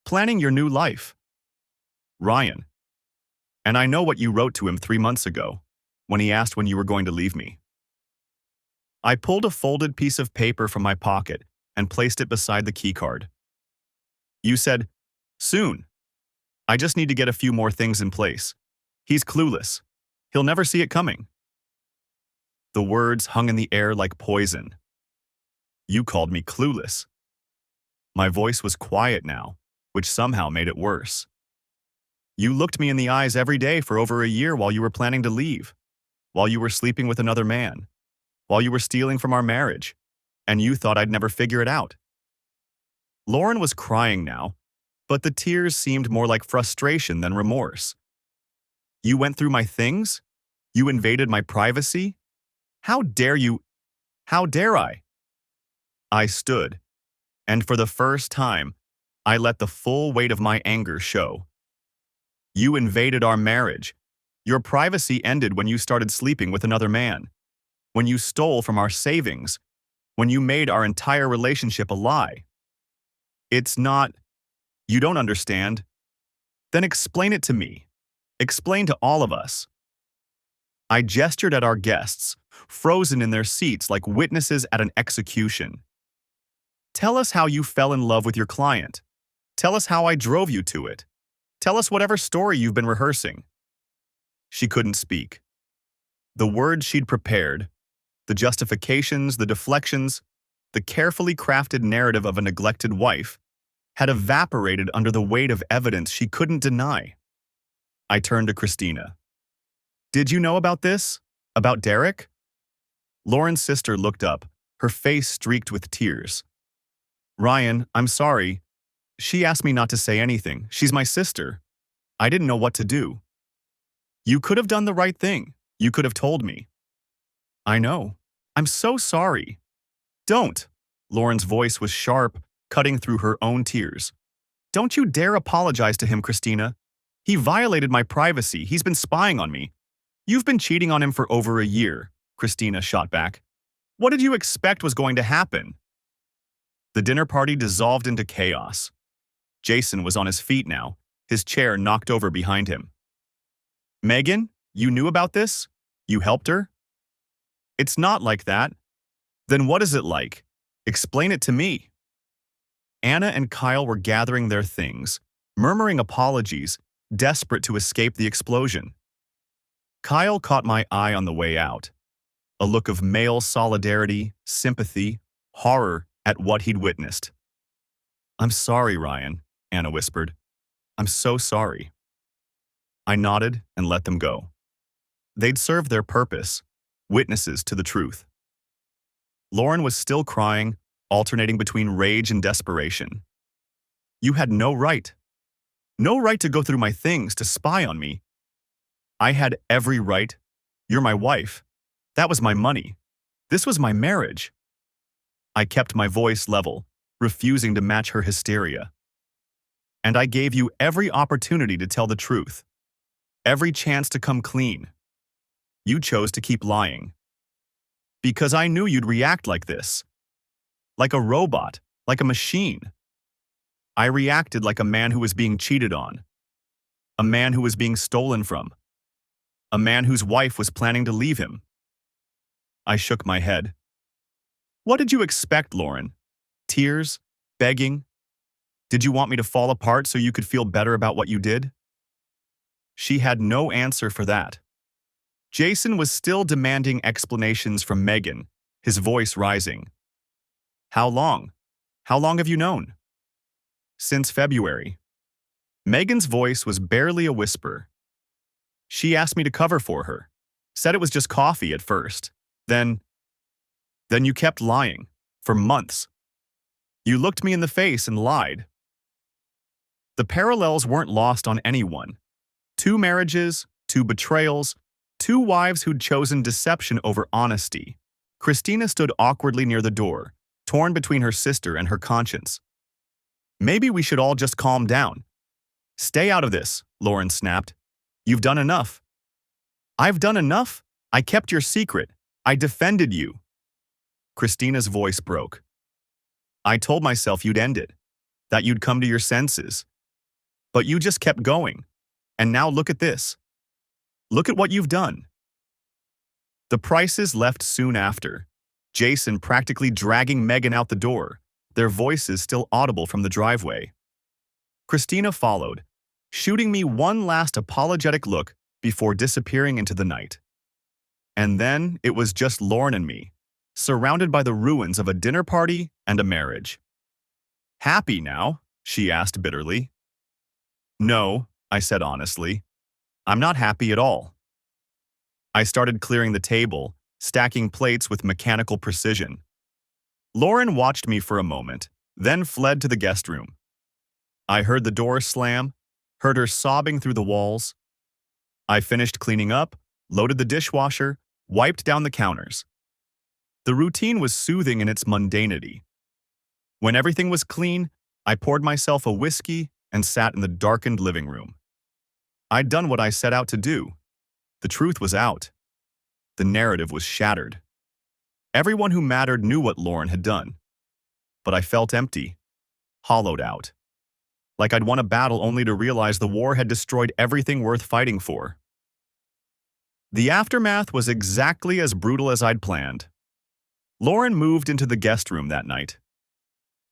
planning your new life. Ryan. And I know what you wrote to him 3 months ago, when he asked when you were going to leave me." I pulled a folded piece of paper from my pocket and placed it beside the keycard. "You said, 'Soon. I just need to get a few more things in place. He's clueless. He'll never see it coming.'" The words hung in the air like poison. "You called me clueless." My voice was quiet now, which somehow made it worse. "You looked me in the eyes every day for over a year while you were planning to leave, while you were sleeping with another man, while you were stealing from our marriage, and you thought I'd never figure it out." Lauren was crying now, but the tears seemed more like frustration than remorse. "You went through my things? You invaded my privacy? How dare you? How dare I?" I stood, And for the first time, I let the full weight of my anger show. You invaded our marriage. Your privacy ended when you started sleeping with another man, when you stole from our savings, when you made our entire relationship a lie. It's not, you don't understand. Then explain it to me. Explain to all of us. I gestured at our guests, frozen in their seats like witnesses at an execution. Tell us how you fell in love with your client. Tell us how I drove you to it. Tell us whatever story you've been rehearsing. She couldn't speak. The words she'd prepared, the justifications, the deflections, the carefully crafted narrative of a neglected wife, had evaporated under the weight of evidence she couldn't deny. I turned to Christina. Did you know about this? About Derek? Lauren's sister looked up, her face streaked with tears. Ryan, I'm sorry. She asked me not to say anything. She's my sister. I didn't know what to do. You could have done the right thing. You could have told me. I know. I'm so sorry. Don't. Lauren's voice was sharp, cutting through her own tears. Don't you dare apologize to him, Christina. He violated my privacy. He's been spying on me. You've been cheating on him for over a year, Christina shot back. What did you expect was going to happen? The dinner party dissolved into chaos. Jason was on his feet now, his chair knocked over behind him. Megan, you knew about this? You helped her? It's not like that. Then what is it like? Explain it to me. Anna and Kyle were gathering their things, murmuring apologies, desperate to escape the explosion. Kyle caught my eye on the way out. A look of male solidarity, sympathy, horror at what he'd witnessed. I'm sorry, Ryan, Anna whispered. I'm so sorry. I nodded and let them go. They'd served their purpose, witnesses to the truth. Lauren was still crying, alternating between rage and desperation. You had no right. No right to go through my things to spy on me. I had every right. You're my wife. That was my money. This was my marriage. I kept my voice level, refusing to match her hysteria. And I gave you every opportunity to tell the truth. Every chance to come clean. You chose to keep lying. Because I knew you'd react like this. Like a robot, like a machine. I reacted like a man who was being cheated on. A man who was being stolen from. A man whose wife was planning to leave him. I shook my head. What did you expect, Lauren? Tears? Begging? Did you want me to fall apart so you could feel better about what you did? She had no answer for that. Jason was still demanding explanations from Megan, his voice rising. How long? How long have you known? Since February. Megan's voice was barely a whisper. She asked me to cover for her, said it was just coffee at first. Then you kept lying, for months. You looked me in the face and lied. The parallels weren't lost on anyone. 2 marriages, 2 betrayals, 2 wives who'd chosen deception over honesty. Christina stood awkwardly near the door, torn between her sister and her conscience. Maybe we should all just calm down. Stay out of this, Lauren snapped. You've done enough. I've done enough? I kept your secret. I defended you. Christina's voice broke. I told myself you'd end it, that you'd come to your senses. But you just kept going. And now look at this. Look at what you've done. The Prices left soon after, Jason practically dragging Megan out the door, their voices still audible from the driveway. Christina followed, shooting me one last apologetic look before disappearing into the night. And then it was just Lauren and me, surrounded by the ruins of a dinner party and a marriage. Happy now? She asked bitterly. No, I said honestly. I'm not happy at all. I started clearing the table, stacking plates with mechanical precision. Lauren watched me for a moment, then fled to the guest room. I heard the door slam, heard her sobbing through the walls. I finished cleaning up, loaded the dishwasher, wiped down the counters. The routine was soothing in its mundanity. When everything was clean, I poured myself a whiskey and sat in the darkened living room. I'd done what I set out to do. The truth was out. The narrative was shattered. Everyone who mattered knew what Lauren had done. But I felt empty, hollowed out. Like I'd won a battle only to realize the war had destroyed everything worth fighting for. The aftermath was exactly as brutal as I'd planned. Lauren moved into the guest room that night.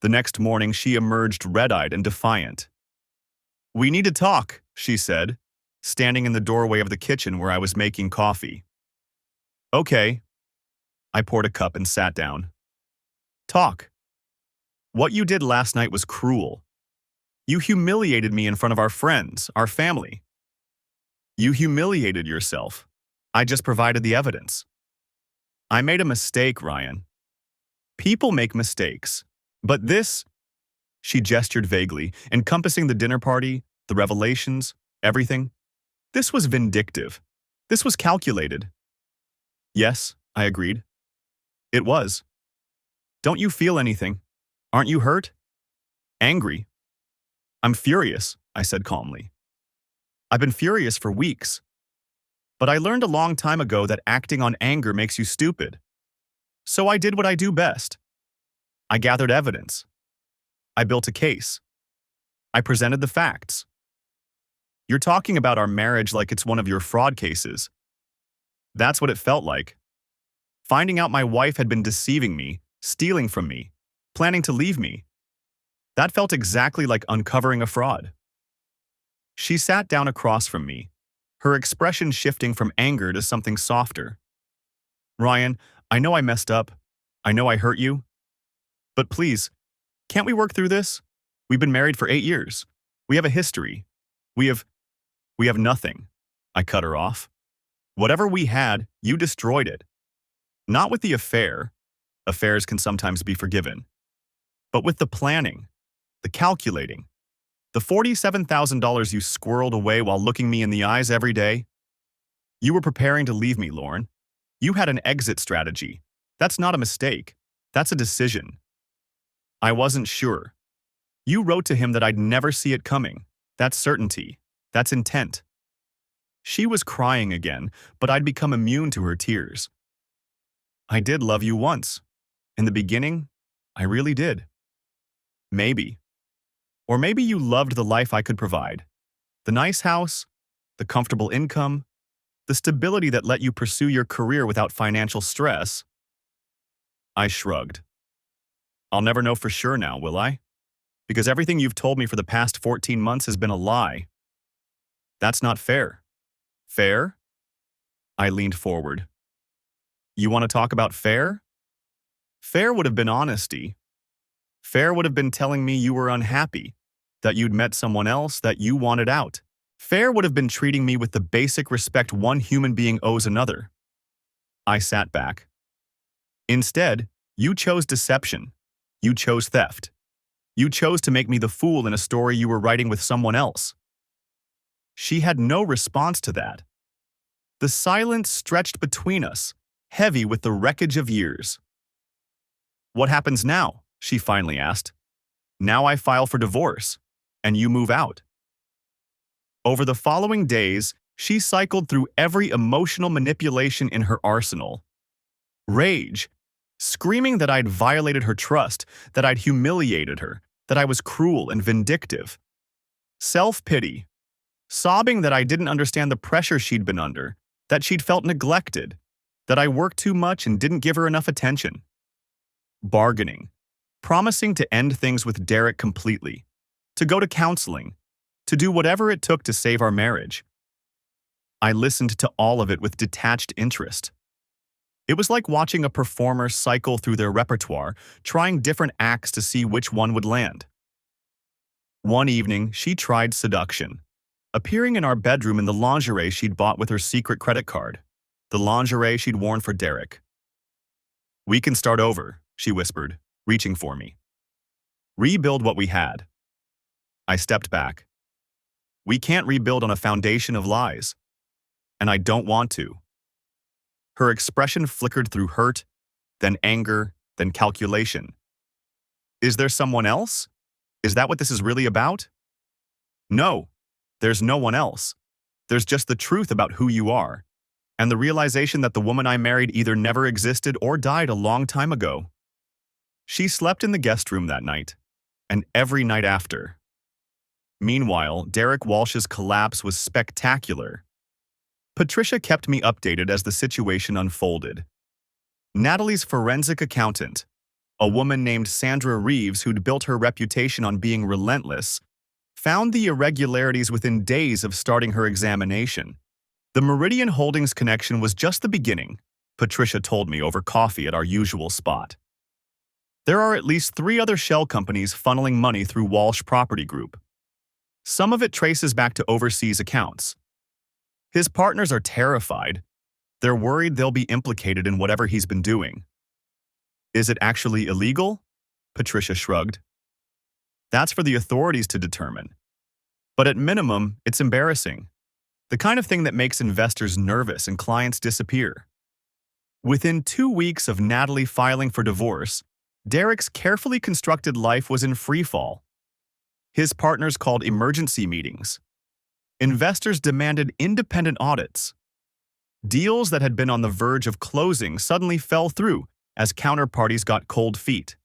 The next morning, she emerged red-eyed and defiant. "We need to talk," she said, standing in the doorway of the kitchen where I was making coffee. "Okay." I poured a cup and sat down. "Talk. What you did last night was cruel. You humiliated me in front of our friends, our family. You humiliated yourself. I just provided the evidence. I made a mistake, Ryan. People make mistakes. But this," she gestured vaguely, encompassing the dinner party, the revelations, everything. "This was vindictive. This was calculated." "Yes," I agreed. "It was. Don't you feel anything? Aren't you hurt? Angry?" "I'm furious," I said calmly. "I've been furious for weeks. But I learned a long time ago that acting on anger makes you stupid. So I did what I do best. I gathered evidence. I built a case. I presented the facts. You're talking about our marriage like it's one of your fraud cases. That's what it felt like. Finding out my wife had been deceiving me, stealing from me, planning to leave me. That felt exactly like uncovering a fraud." She sat down across from me, her expression shifting from anger to something softer. "Ryan, I know I messed up. I know I hurt you. But please, can't we work through this? We've been married for 8 years. We have a history. We have nothing." I cut her off. "Whatever we had, you destroyed it. Not with the affair. Affairs can sometimes be forgiven. But with the planning, the calculating, the $47,000 you squirreled away while looking me in the eyes every day. You were preparing to leave me, Lauren. You had an exit strategy. That's not a mistake. That's a decision. I wasn't sure. You wrote to him that I'd never see it coming. That's certainty. That's intent." She was crying again, but I'd become immune to her tears. "I did love you once. In the beginning, I really did. Maybe. Or maybe you loved the life I could provide. The nice house, the comfortable income, the stability that let you pursue your career without financial stress." I shrugged. "I'll never know for sure now, will I? Because everything you've told me for the past 14 months has been a lie. That's not fair." "Fair?" I leaned forward. "You want to talk about fair? Fair would have been honesty. Fair would have been telling me you were unhappy, that you'd met someone else, that you wanted out. Fair would have been treating me with the basic respect one human being owes another." I sat back. "Instead, you chose deception. You chose theft. You chose to make me the fool in a story you were writing with someone else." She had no response to that. The silence stretched between us, heavy with the wreckage of years. "What happens now?" she finally asked. "Now I file for divorce, and you move out." Over the following days, she cycled through every emotional manipulation in her arsenal. Rage, screaming that I'd violated her trust, that I'd humiliated her, that I was cruel and vindictive. Self-pity, sobbing that I didn't understand the pressure she'd been under, that she'd felt neglected, that I worked too much and didn't give her enough attention. Bargaining, promising to end things with Derek completely, to go to counseling, to do whatever it took to save our marriage. I listened to all of it with detached interest. It was like watching a performer cycle through their repertoire, trying different acts to see which one would land. One evening, she tried seduction, appearing in our bedroom in the lingerie she'd bought with her secret credit card, the lingerie she'd worn for Derek. "We can start over," she whispered, reaching for me. "Rebuild what we had." I stepped back. "We can't rebuild on a foundation of lies. And I don't want to." Her expression flickered through hurt, then anger, then calculation. Is there someone else? Is that what this is really about? No, there's no one else. There's just the truth about who you are, and the realization that the woman I married either never existed or died a long time ago. She slept in the guest room that night, and every night after. Meanwhile, Derek Walsh's collapse was spectacular. Patricia kept me updated as the situation unfolded. Natalie's forensic accountant, a woman named Sandra Reeves who'd built her reputation on being relentless, found the irregularities within days of starting her examination. The Meridian Holdings connection was just the beginning, Patricia told me over coffee at our usual spot. There are at least 3 other shell companies funneling money through Walsh Property Group. Some of it traces back to overseas accounts. His partners are terrified. They're worried they'll be implicated in whatever he's been doing. Is it actually illegal? Patricia shrugged. That's for the authorities to determine. But at minimum, it's embarrassing. The kind of thing that makes investors nervous and clients disappear. Within 2 weeks of Natalie filing for divorce, Derek's carefully constructed life was in freefall. His partners called emergency meetings. Investors demanded independent audits. Deals that had been on the verge of closing suddenly fell through as counterparties got cold feet.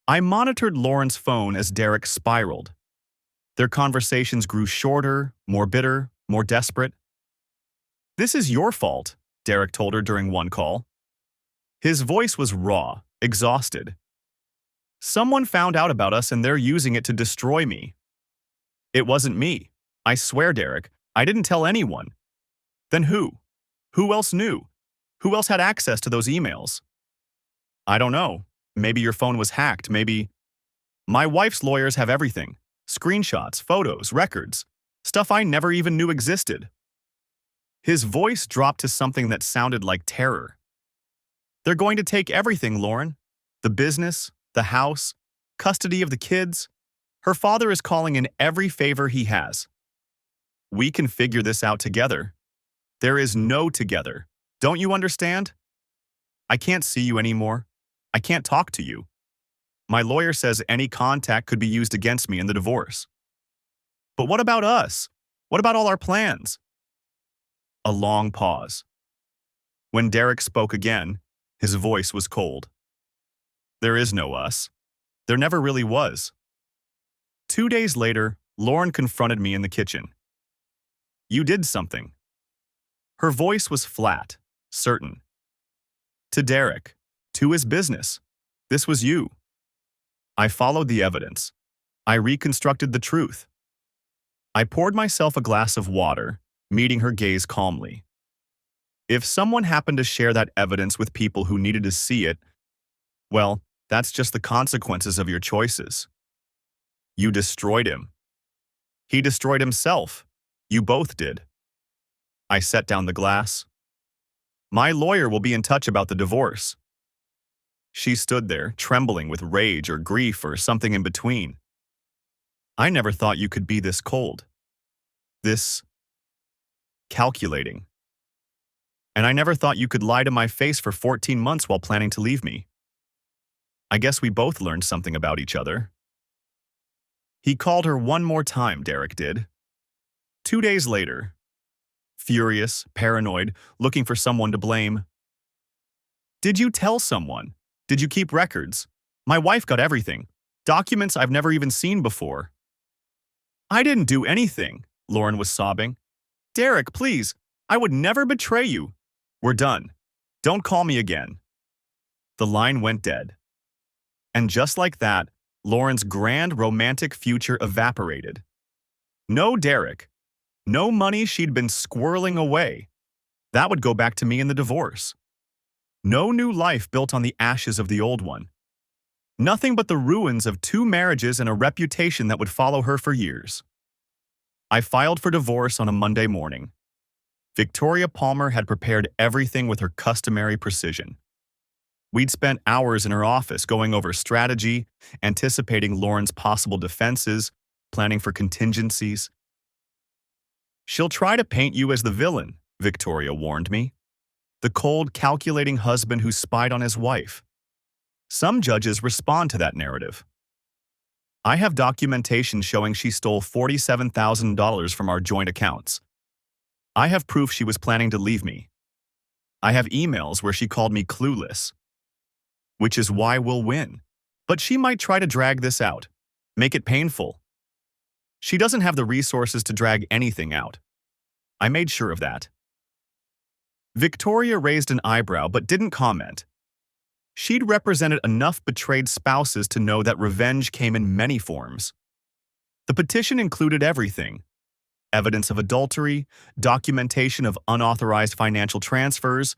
I monitored Lauren's phone as Derek spiraled. Their conversations grew shorter, more bitter, more desperate. "This is your fault," Derek told her during one call. His voice was raw, exhausted. "Someone found out about us and they're using it to destroy me." "It wasn't me. I swear, Derek, I didn't tell anyone." "Then who? Who else knew? Who else had access to those emails?" "I don't know. Maybe your phone was hacked, maybe—" "My wife's lawyers have everything. Screenshots, photos, records. Stuff I never even knew existed." His voice dropped to something that sounded like terror. "They're going to take everything, Lauren. The business, the house, custody of the kids. Her father is calling in every favor he has. We can figure this out together. There is no together. Don't you understand? I can't see you anymore. I can't talk to you. My lawyer says any contact could be used against me in the divorce. But what about us? What about all our plans?" A long pause. When Derek spoke again, his voice was cold. "There is no us. There never really was." 2 days later, Lauren confronted me in the kitchen. "You did something." Her voice was flat, certain. "To Derek, to his business. This was you." I followed the evidence. I reconstructed the truth. I poured myself a glass of water, meeting her gaze calmly. If someone happened to share that evidence with people who needed to see it, well, that's just the consequences of your choices. You destroyed him. He destroyed himself. You both did. I set down the glass. "My lawyer will be in touch about the divorce." She stood there, trembling with rage or grief or something in between. "I never thought you could be this cold. This calculating. And I never thought you could lie to my face for 14 months while planning to leave me. I guess we both learned something about each other." He called her one more time, Derek did. 2 days later. Furious, paranoid, looking for someone to blame. "Did you tell someone? Did you keep records? My wife got everything. Documents I've never even seen before." "I didn't do anything," Lauren was sobbing. "Derek, please, I would never betray you. We're done. Don't call me again." The line went dead. And just like that, Lauren's grand romantic future evaporated. No Derek. No money she'd been squirreling away. That would go back to me in the divorce. No new life built on the ashes of the old one. Nothing but the ruins of 2 marriages and a reputation that would follow her for years. I filed for divorce on a Monday morning. Victoria Palmer had prepared everything with her customary precision. We'd spent hours in her office going over strategy, anticipating Lauren's possible defenses, planning for contingencies. "She'll try to paint you as the villain," Victoria warned me. "The cold, calculating husband who spied on his wife. Some judges respond to that narrative. I have documentation showing she stole $47,000 from our joint accounts. I have proof she was planning to leave me. I have emails where she called me clueless. Which is why we'll win. But she might try to drag this out, make it painful. She doesn't have the resources to drag anything out. I made sure of that. Victoria raised an eyebrow but didn't comment. She'd represented enough betrayed spouses to know that revenge came in many forms. The petition included everything: evidence of adultery, documentation of unauthorized financial transfers,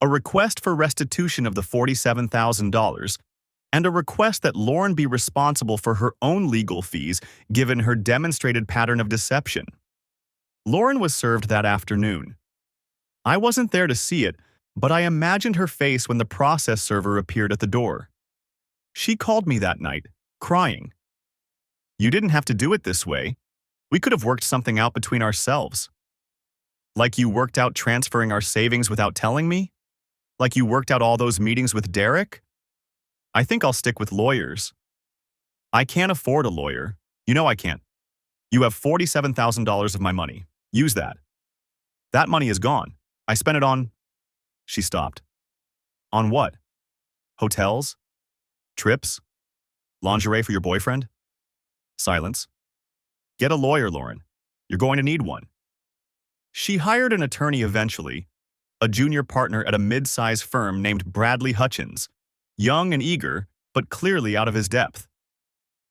a request for restitution of the $47,000, and a request that Lauren be responsible for her own legal fees given her demonstrated pattern of deception. Lauren was served that afternoon. I wasn't there to see it, but I imagined her face when the process server appeared at the door. She called me that night, crying. "You didn't have to do it this way. We could have worked something out between ourselves. Like you worked out transferring our savings without telling me? Like you worked out all those meetings with Derek? I think I'll stick with lawyers. I can't afford a lawyer. You know I can't. You have $47,000 of my money. Use that. That money is gone. I spent it on..." She stopped. "On what? Hotels? Trips? Lingerie for your boyfriend?" Silence. "Get a lawyer, Lauren. You're going to need one." She hired an attorney eventually, a junior partner at a mid-size firm named Bradley Hutchins, young and eager, but clearly out of his depth.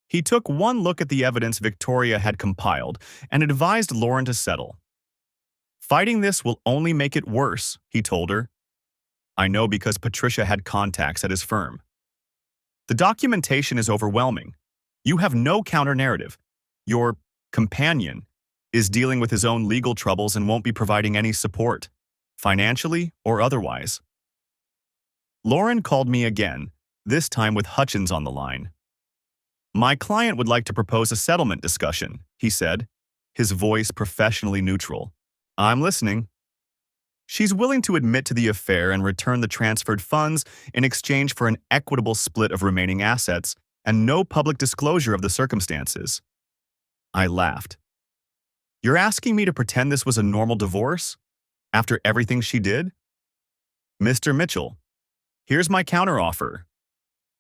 He took one look at the evidence Victoria had compiled and advised Lauren to settle. "Fighting this will only make it worse," he told her. "I know because Patricia had contacts at his firm. The documentation is overwhelming. You have no counter-narrative. Your companion is dealing with his own legal troubles and won't be providing any support, financially or otherwise." Lauren called me again, this time with Hutchins on the line. "My client would like to propose a settlement discussion," he said, his voice professionally neutral. "I'm listening." "She's willing to admit to the affair and return the transferred funds in exchange for an equitable split of remaining assets and no public disclosure of the circumstances." I laughed. "You're asking me to pretend this was a normal divorce? After everything she did?" "Mr. Mitchell, here's my counteroffer.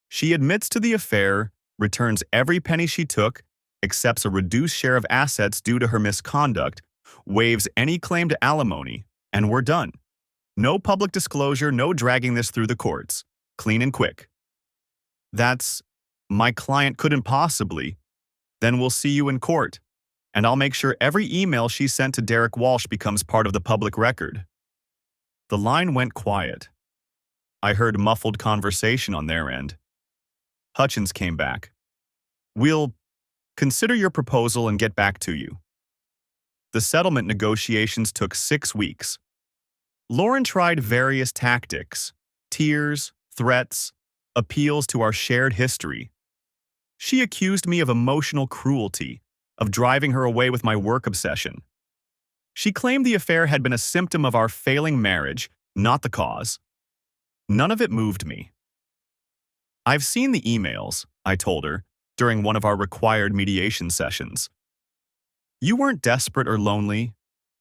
She admits to the affair, returns every penny she took, accepts a reduced share of assets due to her misconduct, waives any claim to alimony, and we're done. No public disclosure, no dragging this through the courts. Clean and quick." "That's... my client couldn't possibly." "Then we'll see you in court, and I'll make sure every email she sent to Derek Walsh becomes part of the public record." The line went quiet. I heard muffled conversation on their end. Hutchins came back. "We'll consider your proposal and get back to you." The settlement negotiations took 6 weeks. Lauren tried various tactics: tears, threats, appeals to our shared history. She accused me of emotional cruelty, of driving her away with my work obsession. She claimed the affair had been a symptom of our failing marriage, not the cause. None of it moved me. "I've seen the emails," I told her, during one of our required mediation sessions. "You weren't desperate or lonely.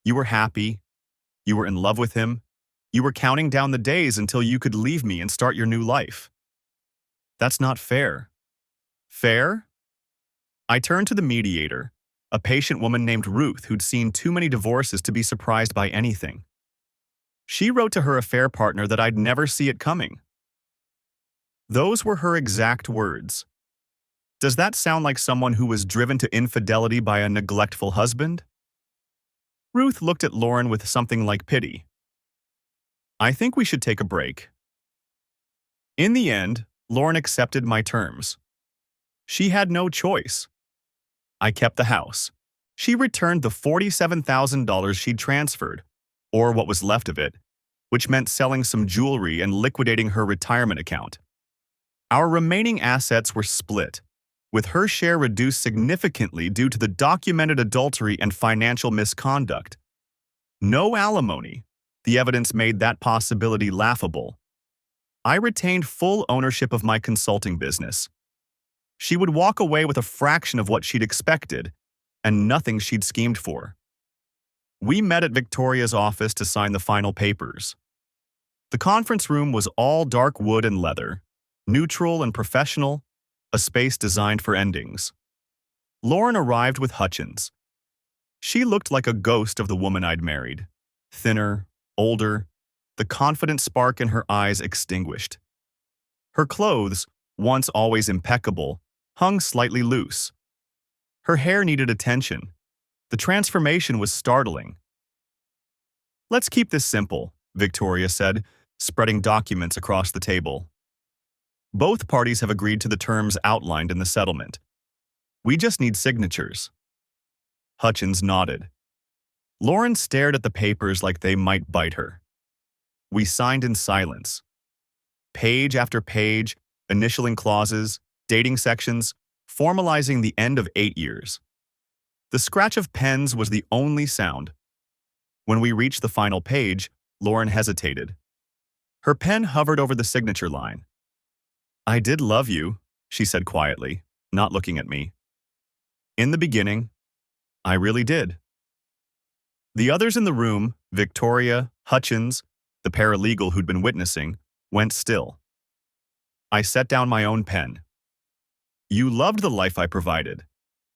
You were happy. You were in love with him. You were counting down the days until you could leave me and start your new life. That's not fair." "Fair?" I turned to the mediator, a patient woman named Ruth who'd seen too many divorces to be surprised by anything. She wrote to her affair partner that I'd never see it coming. Those were her exact words. Does that sound like someone who was driven to infidelity by a neglectful husband? Ruth looked at Lauren with something like pity. "I think we should take a break." In the end, Lauren accepted my terms. She had no choice. I kept the house. She returned the $47,000 she'd transferred, or what was left of it, which meant selling some jewelry and liquidating her retirement account. Our remaining assets were split, with her share reduced significantly due to the documented adultery and financial misconduct. No alimony. The evidence made that possibility laughable. I retained full ownership of my consulting business. She would walk away with a fraction of what she'd expected, and nothing she'd schemed for. We met at Victoria's office to sign the final papers. The conference room was all dark wood and leather, neutral and professional, a space designed for endings. Lauren arrived with Hutchins. She looked like a ghost of the woman I'd married. Thinner, older, the confident spark in her eyes extinguished. Her clothes, once always impeccable, hung slightly loose. Her hair needed attention. The transformation was startling. "Let's keep this simple," Victoria said, spreading documents across the table. "Both parties have agreed to the terms outlined in the settlement. We just need signatures." Hutchins nodded. Lauren stared at the papers like they might bite her. We signed in silence. Page after page, initialing clauses, dating sections, formalizing the end of 8 years. The scratch of pens was the only sound. When we reached the final page, Lauren hesitated. Her pen hovered over the signature line. "I did love you," she said quietly, not looking at me. "In the beginning, I really did." The others in the room, Victoria, Hutchins, the paralegal who'd been witnessing, went still. I set down my own pen. "You loved the life I provided.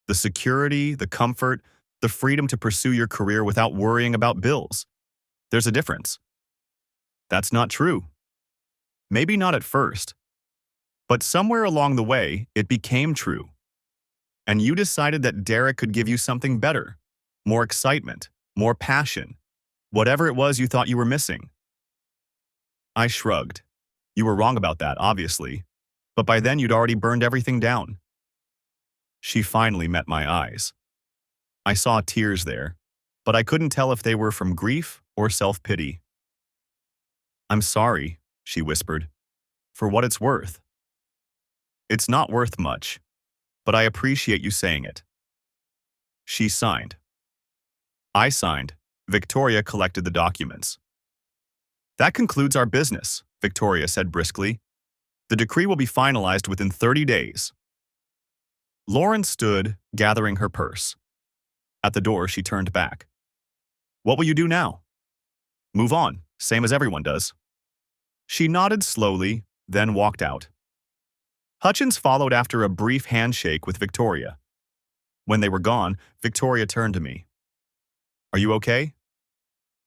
The security, the comfort, the freedom to pursue your career without worrying about bills. There's a difference." "That's not true." "Maybe not at first. But somewhere along the way, it became true. And you decided that Derek could give you something better, more excitement, more passion, whatever it was you thought you were missing." I shrugged. "You were wrong about that, obviously. But by then you'd already burned everything down." She finally met my eyes. I saw tears there, but I couldn't tell if they were from grief or self-pity. "I'm sorry," she whispered, "for what it's worth." "It's not worth much, but I appreciate you saying it." She signed. I signed. Victoria collected the documents. "That concludes our business," Victoria said briskly. "The decree will be finalized within 30 days. Lauren stood, gathering her purse. At the door, she turned back. "What will you do now?" "Move on, same as everyone does." She nodded slowly, then walked out. Hutchins followed after a brief handshake with Victoria. When they were gone, Victoria turned to me. "Are you okay?"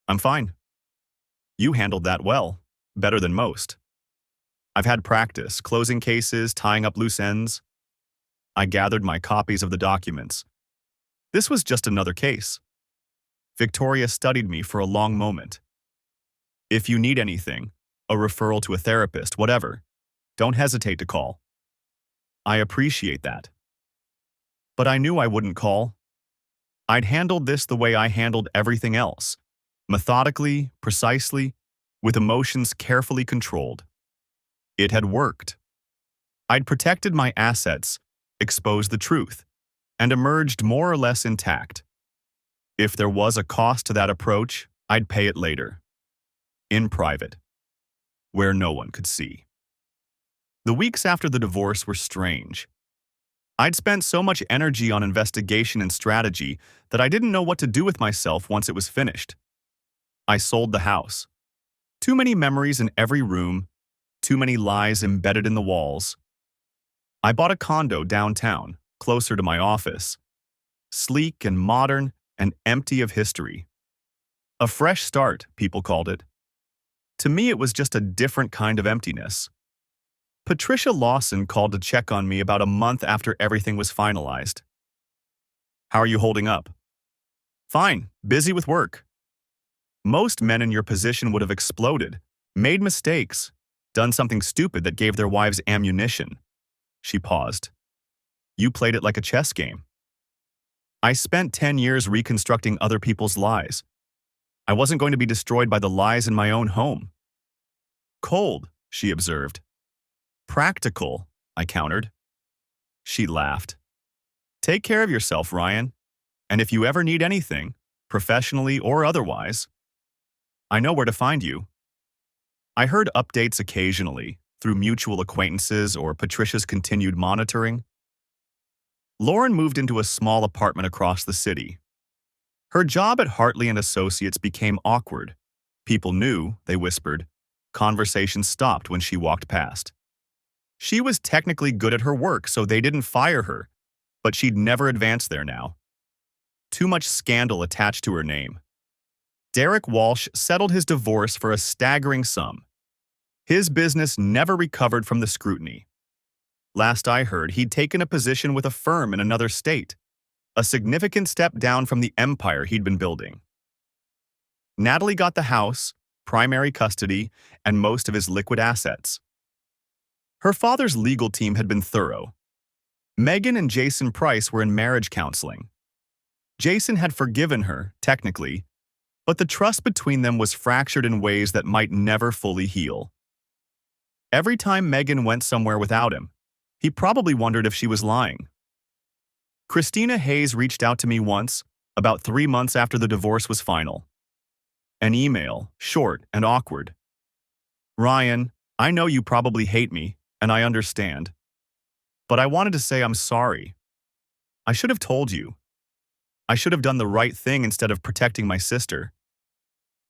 "I'm fine." "You handled that well, better than most." "I've had practice, closing cases, tying up loose ends." I gathered my copies of the documents. This was just another case. Victoria studied me for a long moment. "If you need anything, a referral to a therapist, whatever, don't hesitate to call." I appreciate that. But I knew I wouldn't call. I'd handled this the way I handled everything else, methodically, precisely, with emotions carefully controlled. It had worked. I'd protected my assets, exposed the truth, and emerged more or less intact. If there was a cost to that approach, I'd pay it later. In private, where no one could see. The weeks after the divorce were strange. I'd spent so much energy on investigation and strategy that I didn't know what to do with myself once it was finished. I sold the house. Too many memories in every room, too many lies embedded in the walls. I bought a condo downtown, closer to my office. Sleek and modern and empty of history. A fresh start, people called it. To me, it was just a different kind of emptiness. Patricia Lawson called to check on me about a month after everything was finalized. "How are you holding up?" "Fine, busy with work." Most men in your position would have exploded, made mistakes, done something stupid that gave their wives ammunition. She paused. "You played it like a chess game." "I spent 10 years reconstructing other people's lies. I wasn't going to be destroyed by the lies in my own home." "Cold," she observed. "Practical," I countered. She laughed. "Take care of yourself, Ryan. And if you ever need anything, professionally or otherwise, I know where to find you." I heard updates occasionally, through mutual acquaintances or Patricia's continued monitoring. Lauren moved into a small apartment across the city. Her job at Hartley and Associates became awkward. People knew, they whispered. Conversations stopped when she walked past. She was technically good at her work, so they didn't fire her, but she'd never advance there now. Too much scandal attached to her name. Derek Walsh settled his divorce for a staggering sum. His business never recovered from the scrutiny. Last I heard, he'd taken a position with a firm in another state, a significant step down from the empire he'd been building. Natalie got the house, primary custody, and most of his liquid assets. Her father's legal team had been thorough. Megan and Jason Price were in marriage counseling. Jason had forgiven her, technically, but the trust between them was fractured in ways that might never fully heal. Every time Megan went somewhere without him, he probably wondered if she was lying. Christina Hayes reached out to me once, about 3 months after the divorce was final. An email, short and awkward. "Ryan, I know you probably hate me, and I understand. But I wanted to say I'm sorry. I should have told you. I should have done the right thing instead of protecting my sister.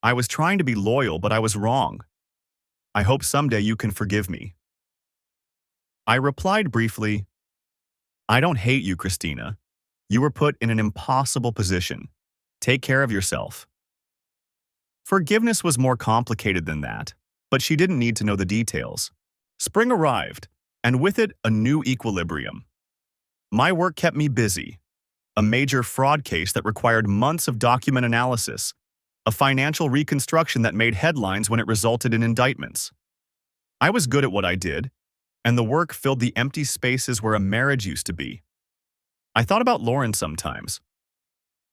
I was trying to be loyal, but I was wrong. I hope someday you can forgive me." I replied briefly, "I don't hate you, Christina. You were put in an impossible position. Take care of yourself." Forgiveness was more complicated than that, but she didn't need to know the details. Spring arrived, and with it, a new equilibrium. My work kept me busy. A major fraud case that required months of document analysis, a financial reconstruction that made headlines when it resulted in indictments. I was good at what I did, and the work filled the empty spaces where a marriage used to be. I thought about Lauren sometimes,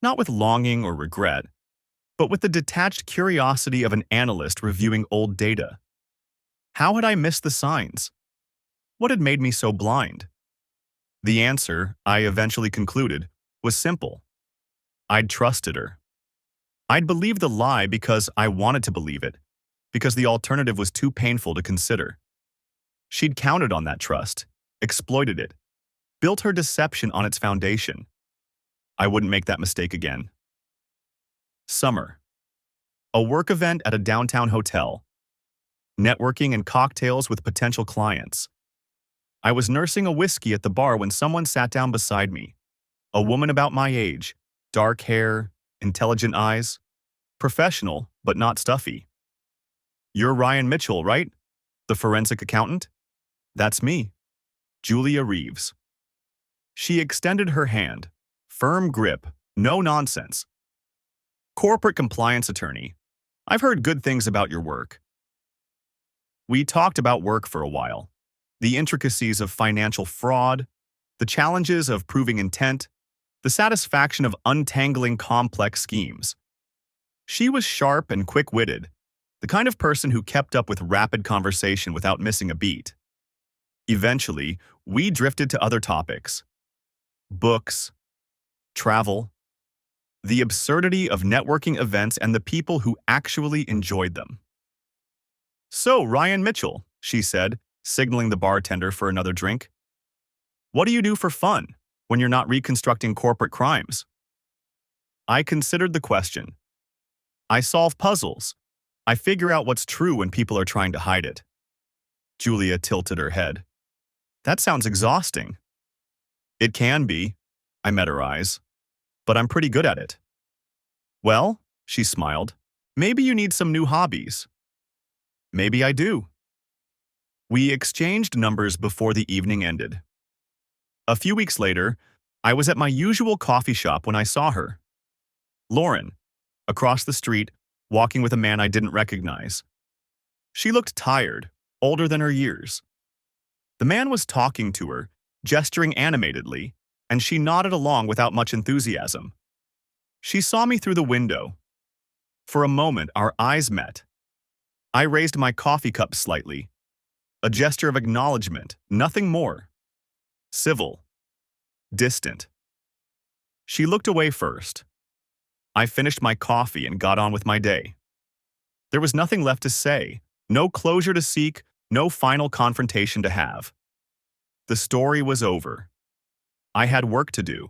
not with longing or regret, but with the detached curiosity of an analyst reviewing old data. How had I missed the signs? What had made me so blind? The answer, I eventually concluded, was simple. I'd trusted her. I'd believed the lie because I wanted to believe it, because the alternative was too painful to consider. She'd counted on that trust, exploited it, built her deception on its foundation. I wouldn't make that mistake again. Summer. A work event at a downtown hotel. Networking and cocktails with potential clients. I was nursing a whiskey at the bar when someone sat down beside me. A woman about my age, dark hair, intelligent eyes, professional but not stuffy. "You're Ryan Mitchell, right? The forensic accountant?" "That's me. Julia Reeves." She extended her hand. Firm grip, no nonsense. "Corporate compliance attorney. I've heard good things about your work." We talked about work for a while. The intricacies of financial fraud, the challenges of proving intent, the satisfaction of untangling complex schemes. She was sharp and quick-witted, the kind of person who kept up with rapid conversation without missing a beat. Eventually, we drifted to other topics. Books, travel, the absurdity of networking events and the people who actually enjoyed them. "So, Ryan Mitchell," she said, signaling the bartender for another drink. "What do you do for fun when you're not reconstructing corporate crimes?" I considered the question. "I solve puzzles. I figure out what's true when people are trying to hide it." Julia tilted her head. "That sounds exhausting." "It can be," I met her eyes, "but I'm pretty good at it." "Well," she smiled, "maybe you need some new hobbies." "Maybe I do." We exchanged numbers before the evening ended. A few weeks later, I was at my usual coffee shop when I saw her. Lauren, across the street, walking with a man I didn't recognize. She looked tired, older than her years. The man was talking to her, gesturing animatedly, and she nodded along without much enthusiasm. She saw me through the window. For a moment, our eyes met. I raised my coffee cup slightly. A gesture of acknowledgement, nothing more. Civil. Distant. She looked away first. I finished my coffee and got on with my day. There was nothing left to say, No closure to seek, no final confrontation to have. The story was over. I had work to do.